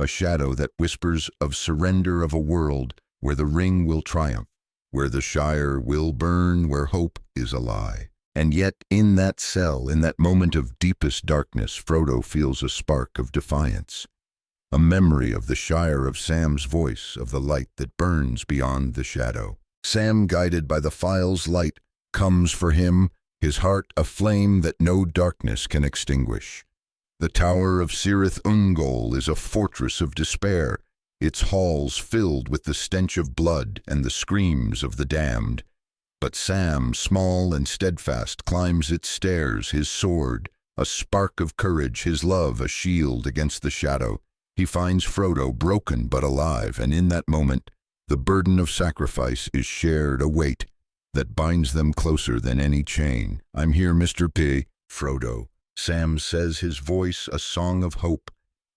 a shadow that whispers of surrender, of a world where the ring will triumph, where the Shire will burn, where hope is a lie. And yet in that cell, in that moment of deepest darkness, Frodo feels a spark of defiance, a memory of the Shire, of Sam's voice, of the light that burns beyond the shadow. Sam, guided by the phial's light, comes for him, his heart a flame that no darkness can extinguish. The tower of Cirith Ungol is a fortress of despair, its halls filled with the stench of blood and the screams of the damned. But Sam, small and steadfast, climbs its stairs, his sword a spark of courage, his love a shield against the shadow. He finds Frodo broken but alive, and in that moment the burden of sacrifice is shared, a weight that binds them closer than any chain. "I'm here, Mr. P. Frodo," Sam says, his voice a song of hope,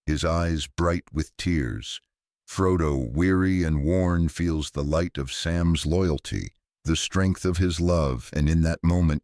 his eyes bright with tears. Frodo, weary and worn, feels the light of Sam's loyalty, the strength of his love, and in that moment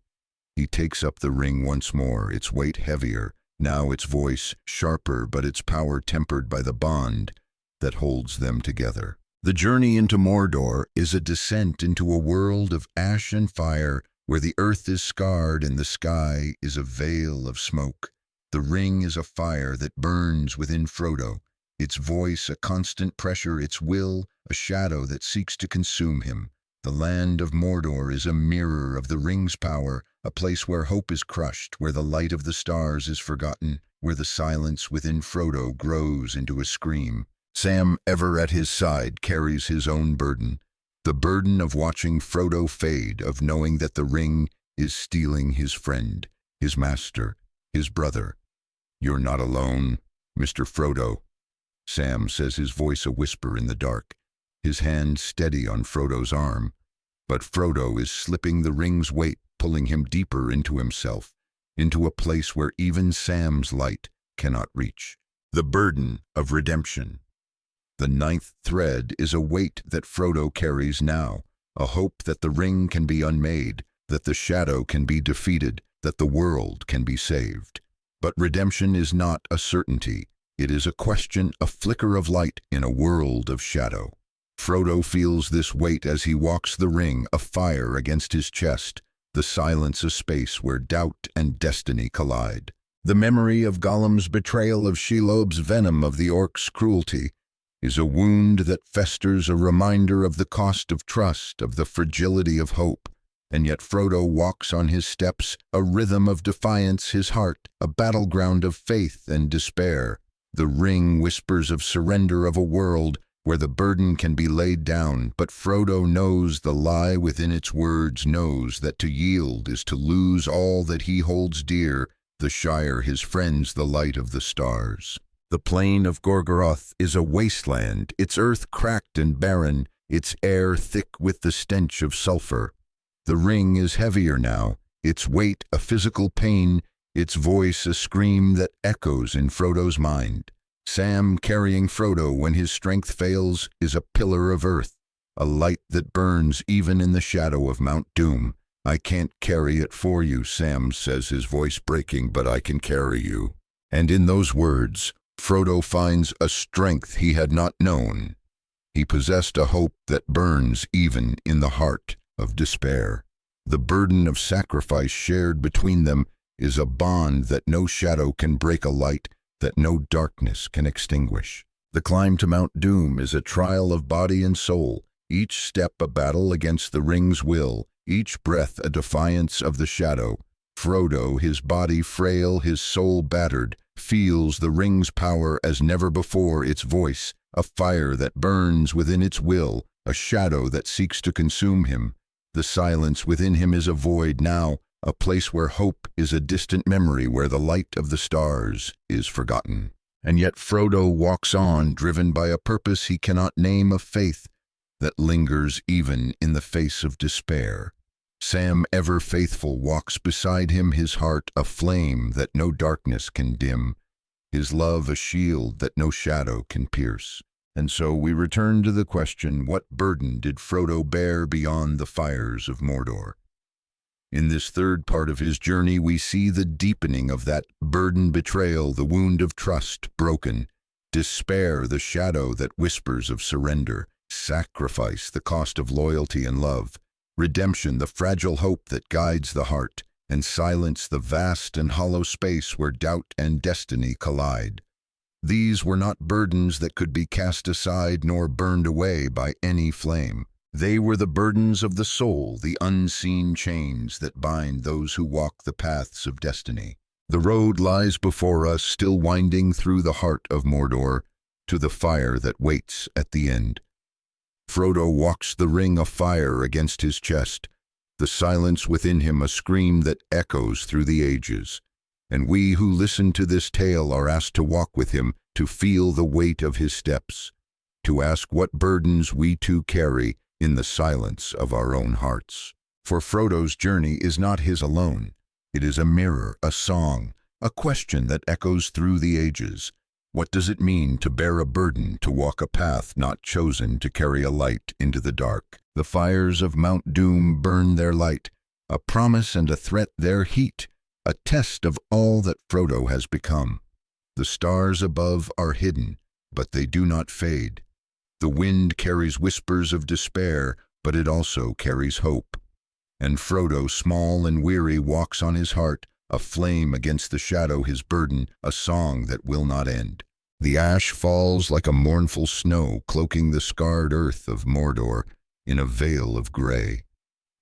he takes up the ring once more, its weight heavier, now its voice sharper, but its power tempered by the bond that holds them together. The journey into Mordor is a descent into a world of ash and fire, where the earth is scarred and the sky is a veil of smoke. The ring is a fire that burns within Frodo, its voice a constant pressure, its will a shadow that seeks to consume him. The land of Mordor is a mirror of the ring's power, a place where hope is crushed, where the light of the stars is forgotten, where the silence within Frodo grows into a scream. Sam, ever at his side, carries his own burden, the burden of watching Frodo fade, of knowing that the ring is stealing his friend, his master, his brother. "You're not alone, Mr. Frodo," Sam says, his voice a whisper in the dark, his hand steady on Frodo's arm. But Frodo is slipping the ring's weight, pulling him deeper into himself, into a place where even Sam's light cannot reach. The burden of redemption. The ninth thread is a weight that Frodo carries now, a hope that the ring can be unmade, that the shadow can be defeated, that the world can be saved. But redemption is not a certainty. It is a question, a flicker of light in a world of shadow. Frodo feels this weight as he walks the ring, a fire against his chest, the silence a space where doubt and destiny collide. The memory of Gollum's betrayal, of Shelob's venom, of the orc's cruelty, is a wound that festers, a reminder of the cost of trust, of the fragility of hope. And yet Frodo walks on his steps, a rhythm of defiance, his heart a battleground of faith and despair. The ring whispers of surrender, of a world where the burden can be laid down, but Frodo knows the lie within its words, knows that to yield is to lose all that he holds dear, the Shire his friends the light of the stars. The plain of Gorgoroth is a wasteland, its earth cracked and barren, its air thick with the stench of sulfur. The ring is heavier now, its weight a physical pain, its voice a scream that echoes in Frodo's mind. Sam, carrying Frodo when his strength fails, is a pillar of earth, a light that burns even in the shadow of Mount Doom. "I can't carry it for you," Sam says, his voice breaking, "but I can carry you." And in those words, Frodo finds a strength he had not known. He possessed a hope that burns even in the heart of despair. The burden of sacrifice shared between them is a bond that no shadow can break, a light that no darkness can extinguish. The climb to Mount Doom is a trial of body and soul, each step a battle against the ring's will, each breath a defiance of the shadow. Frodo, his body frail, his soul battered, feels the ring's power as never before, its voice, a fire that burns within its will, a shadow that seeks to consume him. The silence within him is a void now, a place where hope is a distant memory, where the light of the stars is forgotten. And yet Frodo walks on, driven by a purpose he cannot name, a faith that lingers even in the face of despair. Sam, ever faithful, walks beside him, his heart a flame that no darkness can dim, his love a shield that no shadow can pierce. And so we return to the question, what burden did Frodo bear beyond the fires of Mordor? In this third part of his journey, we see the deepening of that burden: betrayal, the wound of trust broken; despair, the shadow that whispers of surrender; sacrifice, the cost of loyalty and love; redemption, the fragile hope that guides the heart; and silence, the vast and hollow space where doubt and destiny collide. These were not burdens that could be cast aside nor burned away by any flame. They were the burdens of the soul, the unseen chains that bind those who walk the paths of destiny. The road lies before us, still winding through the heart of Mordor, to the fire that waits at the end. Frodo walks the ring, a fire against his chest, the silence within him a scream that echoes through the ages. And we who listen to this tale are asked to walk with him, to feel the weight of his steps, to ask what burdens we too carry in the silence of our own hearts. For Frodo's journey is not his alone. It is a mirror, a song, a question that echoes through the ages. What does it mean to bear a burden, to walk a path not chosen, to carry a light into the dark? The fires of Mount Doom burn their light, a promise and a threat their heat, a test of all that Frodo has become. The stars above are hidden, but they do not fade. The wind carries whispers of despair, but it also carries hope. And Frodo, small and weary, walks on his heart, a flame against the shadow, his burden, a song that will not end. The ash falls like a mournful snow, cloaking the scarred earth of Mordor in a veil of gray.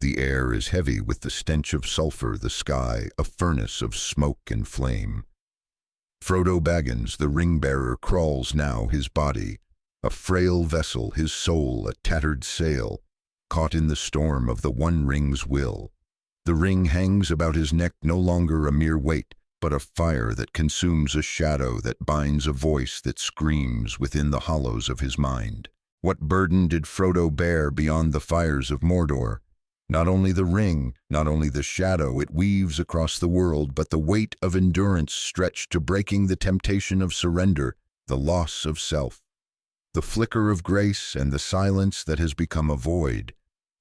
The air is heavy with the stench of sulfur, the sky a furnace of smoke and flame. Frodo Baggins, the ring-bearer, crawls now, his body a frail vessel, his soul a tattered sail, caught in the storm of the One Ring's will. The ring hangs about his neck, no longer a mere weight, but a fire that consumes, a shadow that binds, a voice that screams within the hollows of his mind. What burden did Frodo bear beyond the fires of Mordor? Not only the ring, not only the shadow it weaves across the world, but the weight of endurance stretched to breaking, the temptation of surrender, the loss of self. The flicker of grace and the silence that has become a void,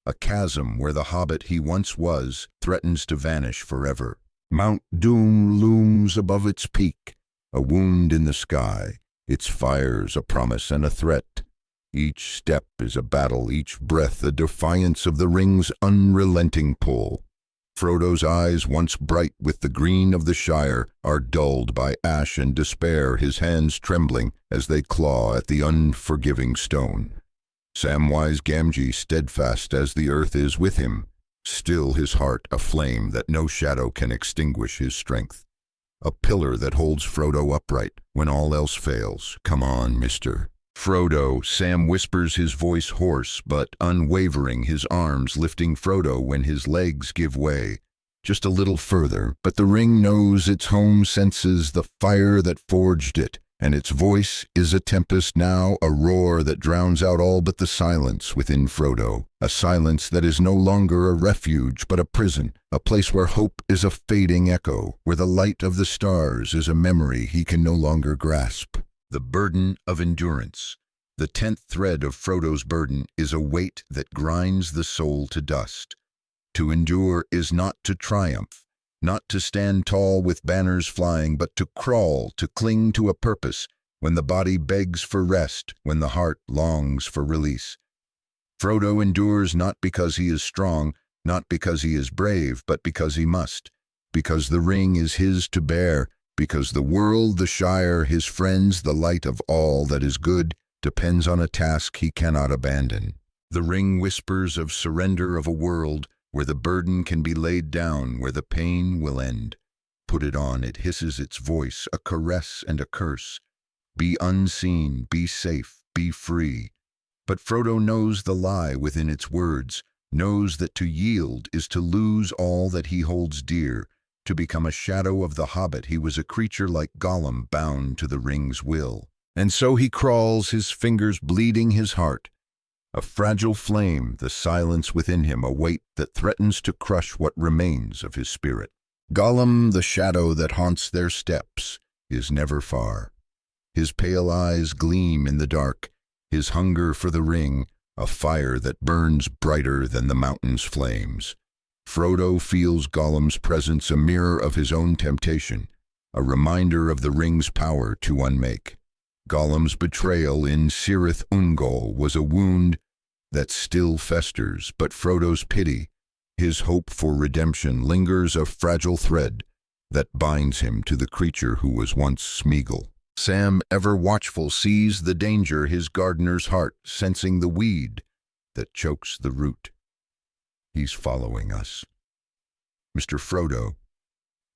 a chasm where the hobbit he once was threatens to vanish forever. Mount Doom looms above its peak, a wound in the sky, its fires a promise and a threat. Each step is a battle, each breath a defiance of the ring's unrelenting pull. Frodo's eyes, once bright with the green of the Shire, are dulled by ash and despair, his hands trembling as they claw at the unforgiving stone. Samwise Gamgee, steadfast as the earth is with him, still his heart a flame that no shadow can extinguish his strength. A pillar that holds Frodo upright when all else fails. "Come on, mister." "Frodo," Sam whispers, his voice hoarse but unwavering, his arms lifting Frodo when his legs give way. just a little further, but the ring knows its home, senses the fire that forged it, and its voice is a tempest now, a roar that drowns out all but the silence within Frodo, a silence that is no longer a refuge but a prison, a place where hope is a fading echo, where the light of the stars is a memory he can no longer grasp. The burden of endurance. The 10th thread of Frodo's burden is a weight that grinds the soul to dust. To endure is not to triumph, not to stand tall with banners flying, but to crawl, to cling to a purpose, when the body begs for rest, when the heart longs for release. Frodo endures not because he is strong, not because he is brave, but because he must, because the ring is his to bear, because the world, the Shire, his friends, the light of all that is good, depends on a task he cannot abandon. The ring whispers of surrender, of a world where the burden can be laid down, where the pain will end. Put it on, it hisses its voice, a caress and a curse. Be unseen, be safe, be free. But Frodo knows the lie within its words, knows that to yield is to lose all that he holds dear. To become a shadow of the hobbit, he was a creature like Gollum, bound to the ring's will. And so he crawls, his fingers bleeding his heart. A fragile flame, the silence within him, a weight that threatens to crush what remains of his spirit. Gollum, the shadow that haunts their steps, is never far. His pale eyes gleam in the dark, his hunger for the ring, a fire that burns brighter than the mountain's flames. Frodo feels Gollum's presence a mirror of his own temptation, a reminder of the ring's power to unmake. Gollum's betrayal in Cirith Ungol was a wound that still festers, but Frodo's pity, his hope for redemption, lingers, a fragile thread that binds him to the creature who was once Smeagol. Sam, ever watchful, sees the danger his gardener's heart, sensing the weed that chokes the root. He's following us. Mr. Frodo.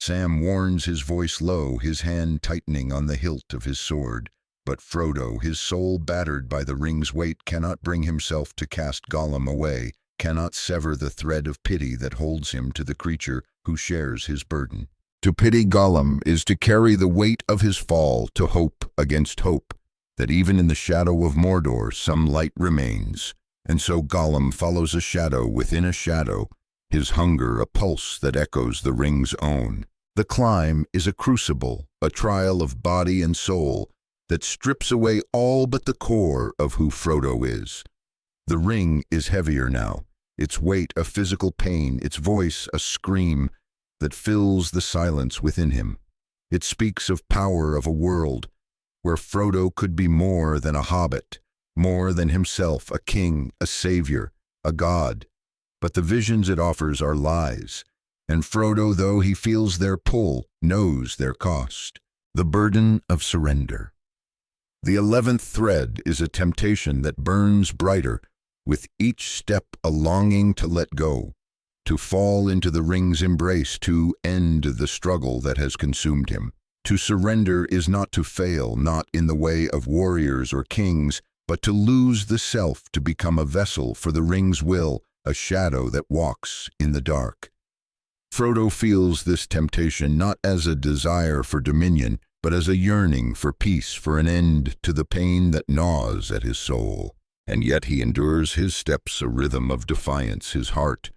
Sam warns, his voice low, his hand tightening on the hilt of his sword. But Frodo, his soul battered by the ring's weight, cannot bring himself to cast Gollum away, cannot sever the thread of pity that holds him to the creature who shares his burden. To pity Gollum is to carry the weight of his fall, to hope against hope, that even in the shadow of Mordor some light remains. And so Gollum follows a shadow within a shadow, his hunger a pulse that echoes the ring's own. The climb is a crucible, a trial of body and soul, that strips away all but the core of who Frodo is. The ring is heavier now, its weight a physical pain, its voice a scream that fills the silence within him. It speaks of power, of a world where Frodo could be more than a hobbit, more than himself, a king, a savior, a god. But the visions it offers are lies, and Frodo, though he feels their pull, knows their cost. The burden of surrender. The 11th thread is a temptation that burns brighter, with each step a longing to let go, to fall into the ring's embrace, to end the struggle that has consumed him. To surrender is not to fail, not in the way of warriors or kings, but to lose the self, to become a vessel for the ring's will, a shadow that walks in the dark. Frodo feels this temptation not as a desire for dominion, but as a yearning for peace, for an end to the pain that gnaws at his soul. And yet he endures, his steps a rhythm of defiance, his heart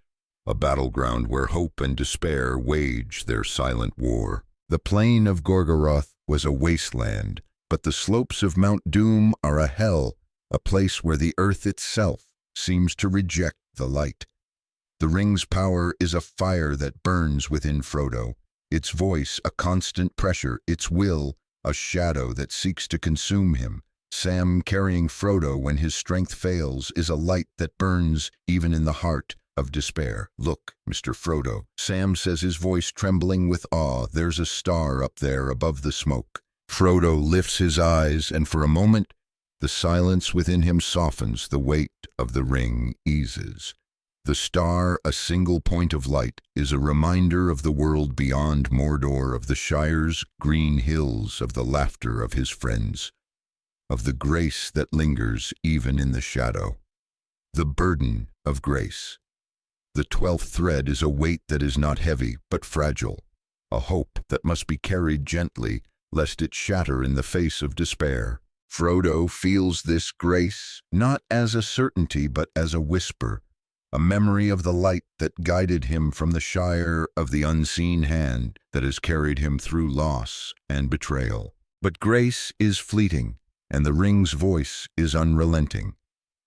a battleground where hope and despair wage their silent war. The plain of Gorgoroth was a wasteland, but the slopes of Mount Doom are a hell, a place where the earth itself seems to reject the light. The ring's power is a fire that burns within Frodo, its voice a constant pressure, its will a shadow that seeks to consume him. Sam, carrying Frodo when his strength fails, is a light that burns even in the heart of despair. "Look, Mr. Frodo," Sam says, his voice trembling with awe. "There's a star up there above the smoke." Frodo lifts his eyes, and for a moment the silence within him softens, the weight of the ring eases. The star, a single point of light, is a reminder of the world beyond Mordor, of the Shire's green hills, of the laughter of his friends, of the grace that lingers even in the shadow. The burden of grace. The 12th thread is a weight that is not heavy, but fragile, a hope that must be carried gently, lest it shatter in the face of despair. Frodo feels this grace not as a certainty, but as a whisper, a memory of the light that guided him from the Shire, of the unseen hand that has carried him through loss and betrayal. But grace is fleeting, and the ring's voice is unrelenting.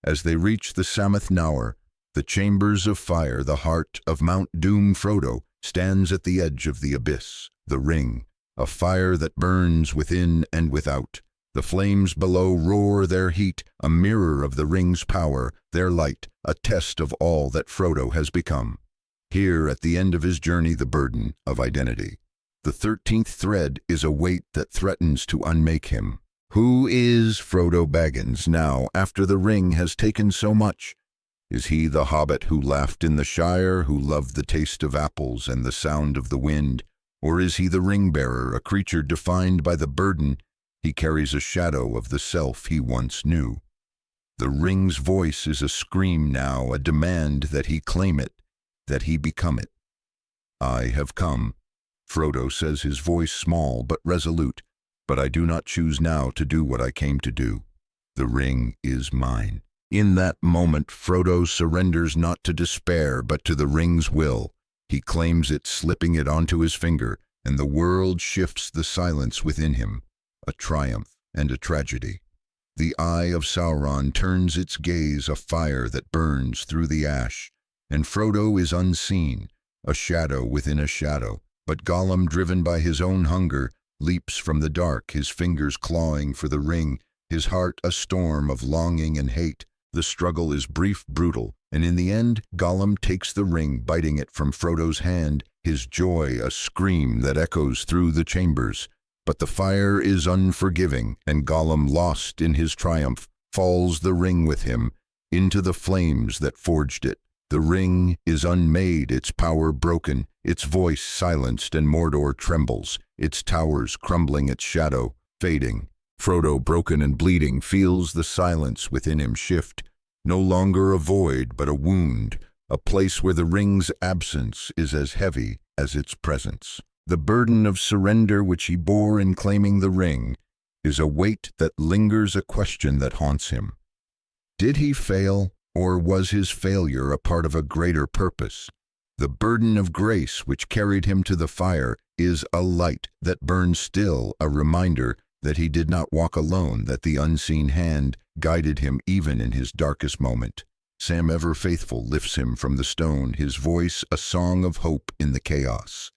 As they reach the Sammath Naur, the chambers of fire, the heart of Mount Doom, Frodo stands at the edge of the abyss. The ring, a fire that burns within and without. The flames below roar their heat, a mirror of the ring's power, their light, a test of all that Frodo has become. Here, at the end of his journey, the burden of identity. The 13th thread is a weight that threatens to unmake him. Who is Frodo Baggins now, after the ring has taken so much? Is he the hobbit who laughed in the Shire, who loved the taste of apples and the sound of the wind? Or is he the ring-bearer, a creature defined by the burden? He carries a shadow of the self he once knew. The ring's voice is a scream now, a demand that he claim it, that he become it. I have come, Frodo says, his voice small but resolute, but I do not choose now to do what I came to do. The ring is mine. In that moment, Frodo surrenders not to despair, but to the ring's will. He claims it, slipping it onto his finger, and the world shifts the silence within him. A triumph and a tragedy. The eye of Sauron turns its gaze, a fire that burns through the ash, and Frodo is unseen, a shadow within a shadow. But Gollum, driven by his own hunger, leaps from the dark, his fingers clawing for the ring, his heart a storm of longing and hate. The struggle is brief, brutal, and in the end, Gollum takes the ring, biting it from Frodo's hand, his joy a scream that echoes through the chambers. But the fire is unforgiving, and Gollum, lost in his triumph, falls the ring with him into the flames that forged it. The ring is unmade, its power broken, its voice silenced, and Mordor trembles, its towers crumbling, its shadow fading. Frodo, broken and bleeding, feels the silence within him shift, no longer a void but a wound, a place where the ring's absence is as heavy as its presence. The burden of surrender which he bore in claiming the ring is a weight that lingers, a question that haunts him. Did he fail, or was his failure a part of a greater purpose? The burden of grace which carried him to the fire is a light that burns still, a reminder that he did not walk alone, that the unseen hand guided him even in his darkest moment. Sam, ever faithful, lifts him from the stone, his voice a song of hope in the chaos.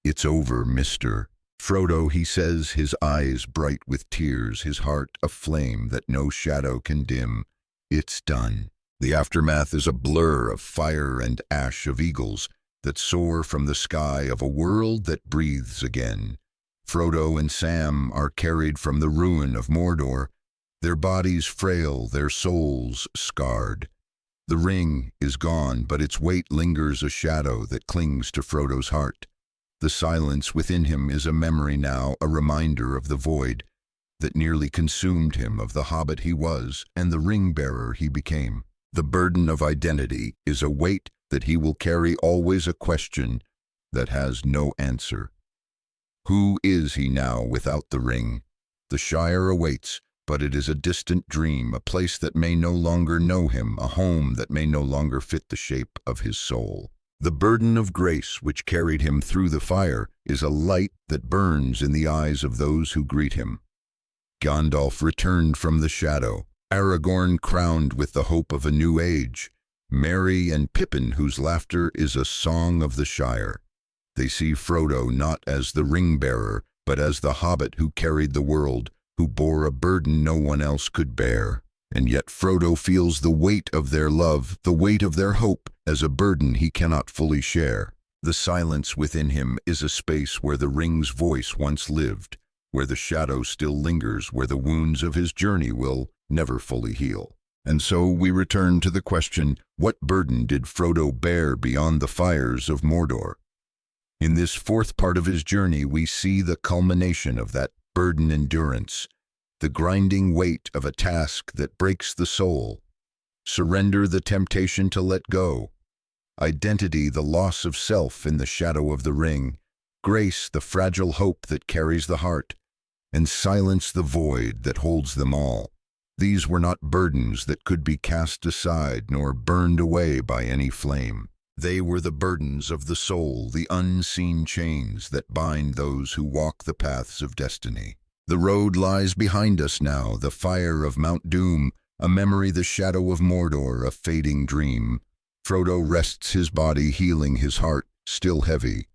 It's over, Mr. Frodo, he says, his eyes bright with tears, his heart a flame that no shadow can dim. It's done. The aftermath is a blur of fire and ash, of eagles that soar from the sky, of a world that breathes again. Frodo and Sam are carried from the ruin of Mordor, their bodies frail, their souls scarred. The ring is gone, but its weight lingers, a shadow that clings to Frodo's heart. The silence within him is a memory now, a reminder of the void that nearly consumed him, of the hobbit he was and the ring-bearer he became. The burden of identity is a weight that he will carry, always a question that has no answer. Who is he now without the ring? The Shire awaits, but it is a distant dream, a place that may no longer know him, a home that may no longer fit the shape of his soul. The burden of grace which carried him through the fire is a light that burns in the eyes of those who greet him. Gandalf returned from the shadow, Aragorn crowned with the hope of a new age, Merry and Pippin, whose laughter is a song of the Shire. They see Frodo not as the ring-bearer, but as the hobbit who carried the world, who bore a burden no one else could bear. And yet Frodo feels the weight of their love, the weight of their hope, as a burden he cannot fully share. The silence within him is a space where the ring's voice once lived, where the shadow still lingers, where the wounds of his journey will never fully heal. And so we return to the question, what burden did Frodo bear beyond the fires of Mordor? In this fourth part of his journey, we see the culmination of that burden endurance, the grinding weight of a task that breaks the soul. Surrender, the temptation to let go. identity the loss of self in the shadow of the ring, grace the fragile hope that carries the heart, and silence the void that holds them all. These were not burdens that could be cast aside nor burned away by any flame. They were the burdens of the soul, the unseen chains that bind those who walk the paths of destiny. The road lies behind us now, the fire of Mount Doom, a memory, the shadow of Mordor, a fading dream. Frodo rests his body, healing his heart, still heavy.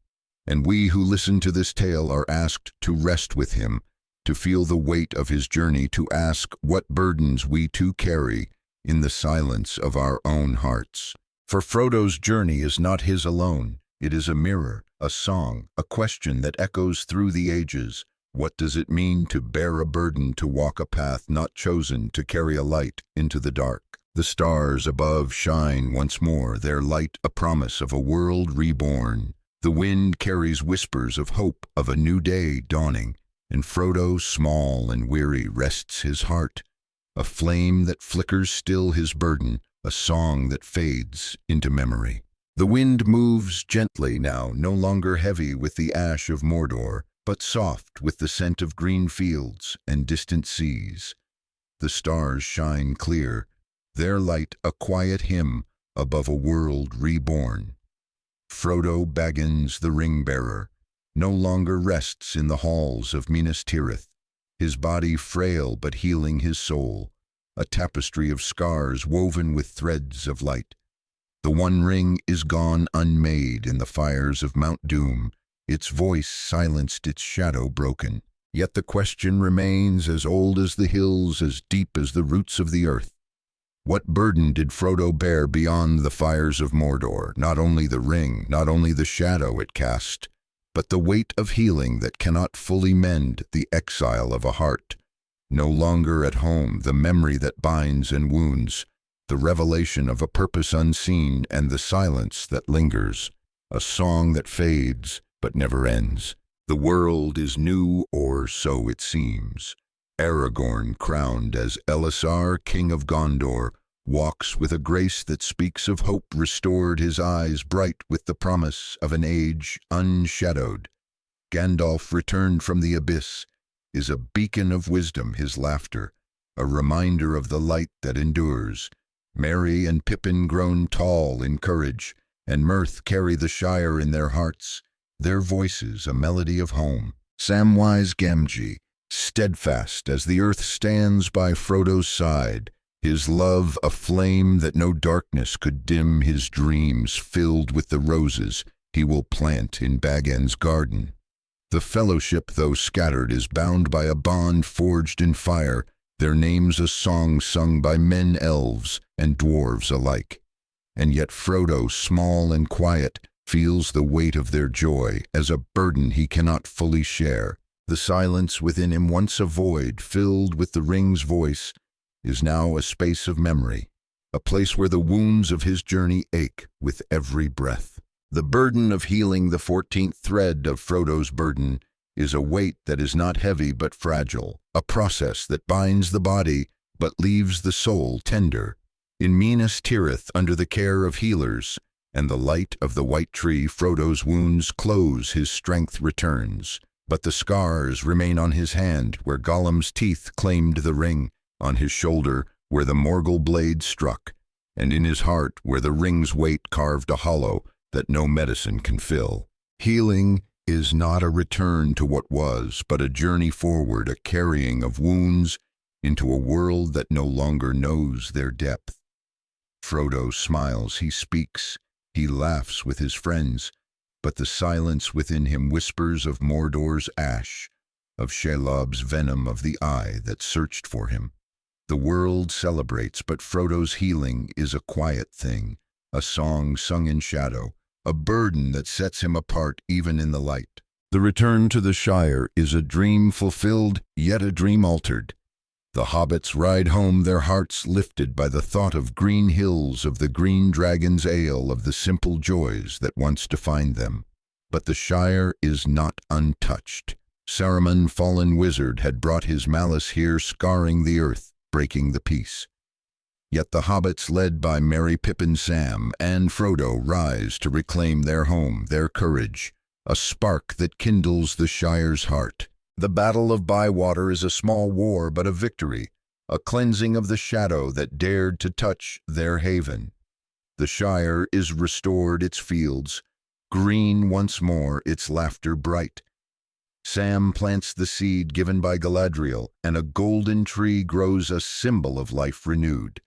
And we who listen to this tale are asked to rest with him, to feel the weight of his journey, to ask what burdens we too carry in the silence of our own hearts. For Frodo's journey is not his alone. It is a mirror, a song, a question that echoes through the ages. What does it mean to bear a burden, to walk a path not chosen, to carry a light into the dark? The stars above shine once more, their light a promise of a world reborn. The wind carries whispers of hope, of a new day dawning, and Frodo, small and weary, rests his heart, a flame that flickers still his burden, a song that fades into memory. The wind moves gently now, no longer heavy with the ash of Mordor, but soft with the scent of green fields and distant seas. The stars shine clear, their light a quiet hymn above a world reborn. Frodo Baggins, the ring-bearer, no longer rests in the halls of Minas Tirith, his body frail but healing his soul, a tapestry of scars woven with threads of light. The One Ring is gone unmade in the fires of Mount Doom, its voice silenced, its shadow broken. Yet the question remains, as old as the hills, as deep as the roots of the earth. What burden did Frodo bear beyond the fires of Mordor? Not only the ring, not only the shadow it cast, but the weight of healing that cannot fully mend the exile of a heart. No longer at home, the memory that binds and wounds, the revelation of a purpose unseen, and the silence that lingers, a song that fades but never ends. The world is new, or so it seems. Aragorn, crowned as Elisar, king of Gondor, walks with a grace that speaks of hope restored, his eyes bright with the promise of an age unshadowed. Gandalf, returned from the abyss, is a beacon of wisdom, his laughter, a reminder of the light that endures. Merry and Pippin, grown tall in courage and mirth, carry the Shire in their hearts, their voices a melody of home. Samwise Gamgee, steadfast as the earth, stands by Frodo's side, his love a flame that no darkness could dim, his dreams filled with the roses he will plant in Baggins' garden. The Fellowship, though scattered, is bound by a bond forged in fire, their names a song sung by men, elves, and dwarves alike. And yet Frodo, small and quiet, feels the weight of their joy as a burden he cannot fully share. The silence within him, once a void filled with the ring's voice, is now a space of memory, a place where the wounds of his journey ache with every breath. The burden of healing, the 14th thread of Frodo's burden, is a weight that is not heavy but fragile, a process that binds the body but leaves the soul tender. In Minas Tirith, under the care of healers and the light of the white tree, Frodo's wounds close, his strength returns. But the scars remain on his hand where Gollum's teeth claimed the ring, on his shoulder where the Morgul blade struck, and in his heart where the ring's weight carved a hollow that no medicine can fill. Healing is not a return to what was, but a journey forward, a carrying of wounds into a world that no longer knows their depth. Frodo smiles, he speaks, he laughs with his friends, but the silence within him whispers of Mordor's ash, of Shelob's venom, of the eye that searched for him. The world celebrates, but Frodo's healing is a quiet thing, a song sung in shadow, a burden that sets him apart even in the light. The return to the Shire is a dream fulfilled, yet a dream altered. The hobbits ride home, their hearts lifted by the thought of green hills, of the green dragon's ale, of the simple joys that once defined them. But the Shire is not untouched. Saruman, fallen wizard, had brought his malice here, scarring the earth, breaking the peace. Yet the hobbits led by Merry Pippin, Sam, and Frodo rise to reclaim their home, their courage, a spark that kindles the Shire's heart. The Battle of Bywater is a small war but a victory, a cleansing of the shadow that dared to touch their haven. The Shire is restored, its fields green once more, its laughter bright. Sam plants the seed given by Galadriel, and a golden tree grows, a symbol of life renewed.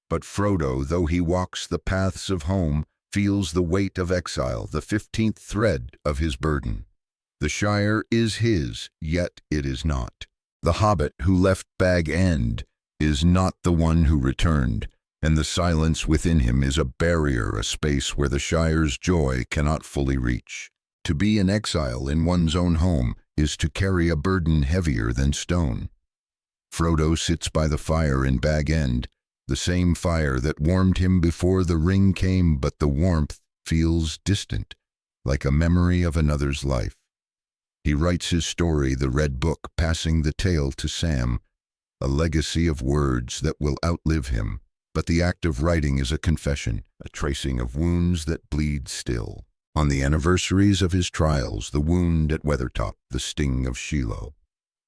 But Frodo, though he walks the paths of home, feels the weight of exile, the 15th thread of his burden. The Shire is his, yet it is not. The hobbit who left Bag End is not the one who returned, and the silence within him is a barrier, a space where the Shire's joy cannot fully reach. To be in exile in one's own home is to carry a burden heavier than stone. Frodo sits by the fire in Bag End, the same fire that warmed him before the ring came, but the warmth feels distant, like a memory of another's life. He writes his story, the Red Book, passing the tale to Sam, a legacy of words that will outlive him. But the act of writing is a confession, a tracing of wounds that bleed still. On the anniversaries of his trials, the wound at Weathertop, the sting of Shiloh,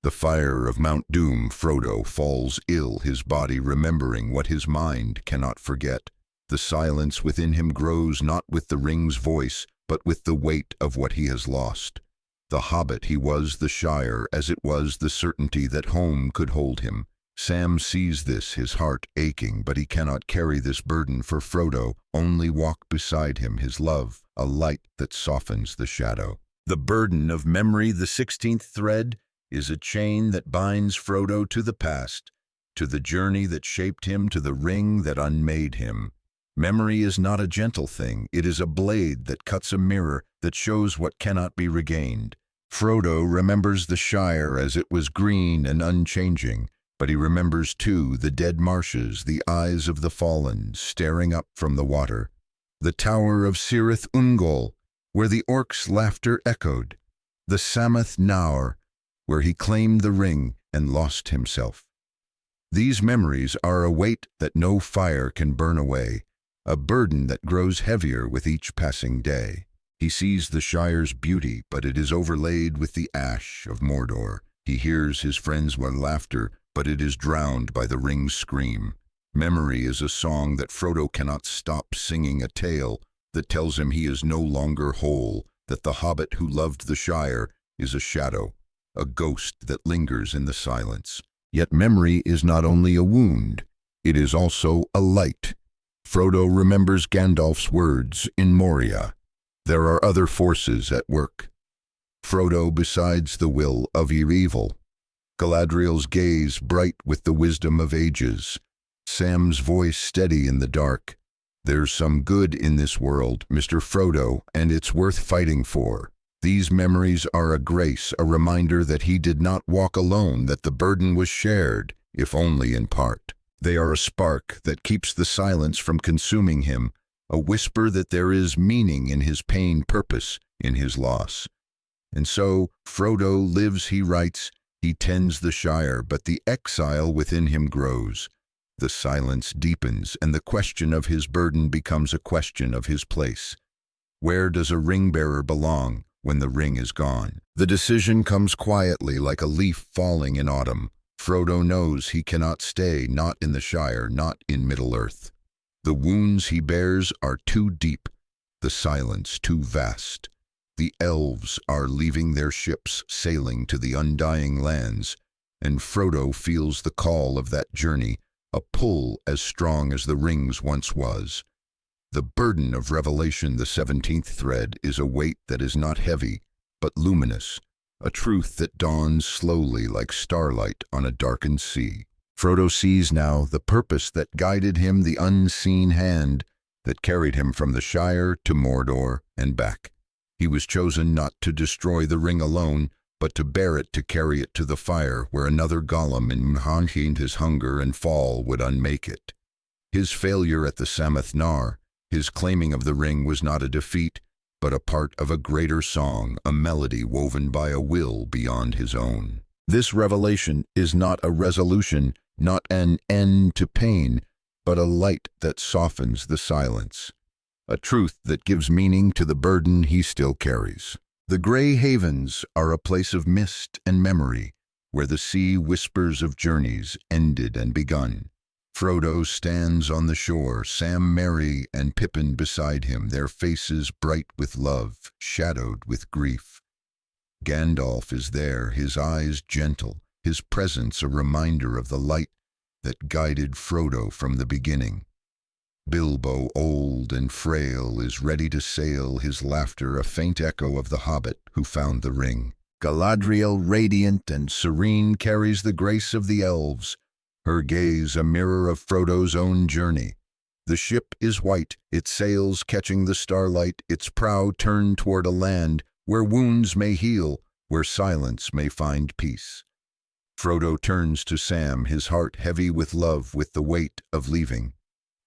the fire of Mount Doom, Frodo falls ill, his body remembering what his mind cannot forget. The silence within him grows not with the ring's voice, but with the weight of what he has lost. The hobbit he was, the Shire, as it was the certainty that home could hold him. Sam sees this, his heart aching, but he cannot carry this burden for Frodo, only walk beside him, his love, a light that softens the shadow. The burden of memory, the 16th thread, is a chain that binds Frodo to the past, to the journey that shaped him, to the ring that unmade him. Memory is not a gentle thing, it is a blade that cuts a mirror, that shows what cannot be regained. Frodo remembers the Shire as it was green and unchanging, but he remembers too the dead marshes, the eyes of the fallen, staring up from the water. The tower of Cirith Ungol, where the orcs' laughter echoed. The Samath Naur, where he claimed the ring and lost himself. These memories are a weight that no fire can burn away, a burden that grows heavier with each passing day. He sees the Shire's beauty, but it is overlaid with the ash of Mordor. He hears his friends' laughter, but it is drowned by the ring's scream. Memory is a song that Frodo cannot stop singing, a tale that tells him he is no longer whole, that the hobbit who loved the Shire is a shadow, a ghost that lingers in the silence. Yet memory is not only a wound, it is also a light. Frodo remembers Gandalf's words in Moria. There are other forces at work. Frodo besides the will of evil. Galadriel's gaze bright with the wisdom of ages. Sam's voice steady in the dark. There's some good in this world, Mr. Frodo, and it's worth fighting for. These memories are a grace, a reminder that he did not walk alone, that the burden was shared, if only in part. They are a spark that keeps the silence from consuming him, a whisper that there is meaning in his pain, purpose in his loss. And so Frodo lives, he writes, he tends the Shire, but the exile within him grows. The silence deepens, and the question of his burden becomes a question of his place. Where does a ring-bearer belong when the ring is gone? The decision comes quietly, like a leaf falling in autumn. Frodo knows he cannot stay, not in the Shire, not in Middle-earth. The wounds he bears are too deep, the silence too vast. The elves are leaving their ships, sailing to the undying lands, and Frodo feels the call of that journey, a pull as strong as the ring's once was. The burden of revelation, the 17th thread, is a weight that is not heavy, but luminous, a truth that dawns slowly like starlight on a darkened sea. Frodo sees now the purpose that guided him, the unseen hand that carried him from the Shire to Mordor and back. He was chosen not to destroy the ring alone, but to bear it, to carry it to the fire where another Gollum in Mhanchind his hunger and fall would unmake it. His failure at the Samath Naur, his claiming of the ring, was not a defeat, but a part of a greater song, a melody woven by a will beyond his own. This revelation is not a resolution, not an end to pain, but a light that softens the silence, a truth that gives meaning to the burden he still carries. The Grey Havens are a place of mist and memory, where the sea whispers of journeys ended and begun. Frodo stands on the shore, Sam, Merry, and Pippin beside him, their faces bright with love, shadowed with grief. Gandalf is there, his eyes gentle, his presence a reminder of the light that guided Frodo from the beginning. Bilbo, old and frail, is ready to sail, his laughter a faint echo of the hobbit who found the ring. Galadriel, radiant and serene, carries the grace of the elves, her gaze a mirror of Frodo's own journey. The ship is white, its sails catching the starlight, its prow turned toward a land where wounds may heal, where silence may find peace. Frodo turns to Sam, his heart heavy with love, with the weight of leaving.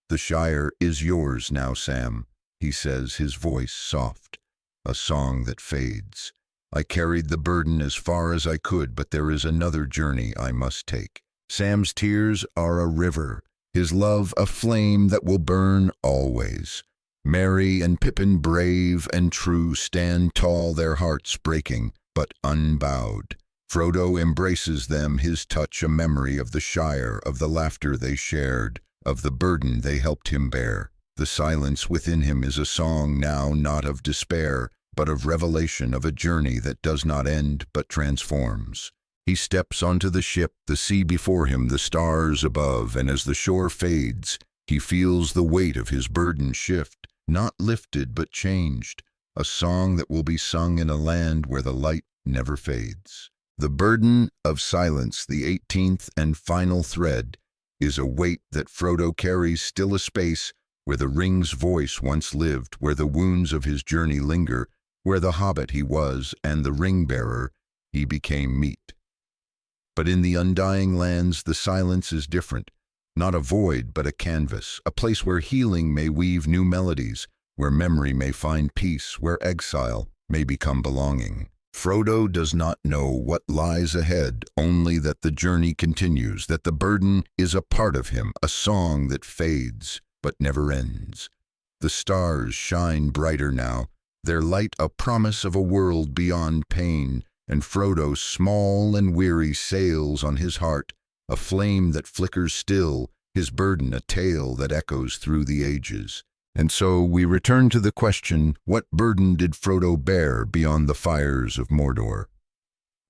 "The Shire is yours now, Sam," he says, his voice soft, a song that fades. "I carried the burden as far as I could, but there is another journey I must take." Sam's tears are a river, his love a flame that will burn always. Merry and Pippin, brave and true, stand tall, their hearts breaking, but unbowed. Frodo embraces them, his touch a memory of the Shire, of the laughter they shared, of the burden they helped him bear. The silence within him is a song now, not of despair, but of revelation, of a journey that does not end but transforms. He steps onto the ship, the sea before him, the stars above, and as the shore fades, he feels the weight of his burden shift, not lifted but changed, a song that will be sung in a land where the light never fades. The burden of silence, the 18th and final thread, is a weight that Frodo carries, still a space where the ring's voice once lived, where the wounds of his journey linger, where the hobbit he was and the ring-bearer he became meet. But in the undying lands the silence is different, not a void but a canvas, a place where healing may weave new melodies, where memory may find peace, where exile may become belonging. Frodo does not know what lies ahead, only that the journey continues, that the burden is a part of him, a song that fades but never ends. The stars shine brighter now, their light a promise of a world beyond pain, and Frodo, small and weary, sails on his heart, a flame that flickers still, his burden a tale that echoes through the ages. And so we return to the question, what burden did Frodo bear beyond the fires of Mordor?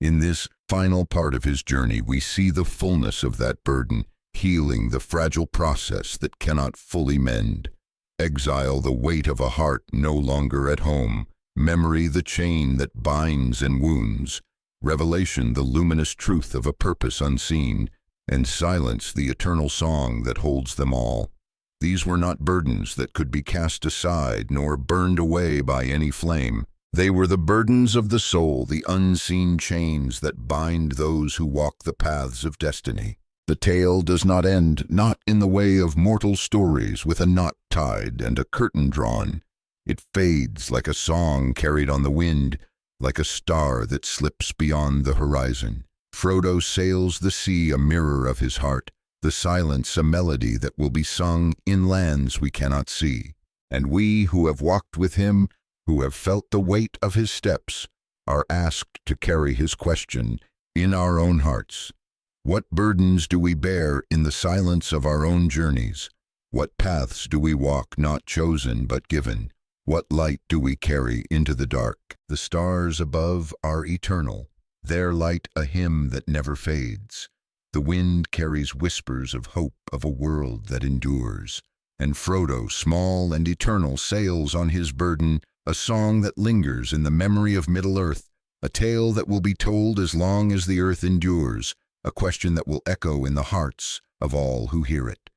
In this final part of his journey, we see the fullness of that burden, healing the fragile process that cannot fully mend. Exile, the weight of a heart no longer at home. Memory, the chain that binds and wounds. Revelation, the luminous truth of a purpose unseen. And silence, the eternal song that holds them all. These were not burdens that could be cast aside nor burned away by any flame. They were the burdens of the soul, the unseen chains that bind those who walk the paths of destiny. The tale does not end, not in the way of mortal stories with a knot tied and a curtain drawn. It fades like a song carried on the wind, like a star that slips beyond the horizon. Frodo sails the sea, a mirror of his heart, the silence a melody that will be sung in lands we cannot see. And we who have walked with him, who have felt the weight of his steps, are asked to carry his question in our own hearts. What burdens do we bear in the silence of our own journeys? What paths do we walk, not chosen but given? What light do we carry into the dark? The stars above are eternal, their light a hymn that never fades. The wind carries whispers of hope, of a world that endures. And Frodo, small and eternal, sails on his burden, a song that lingers in the memory of Middle-earth, a tale that will be told as long as the earth endures, a question that will echo in the hearts of all who hear it.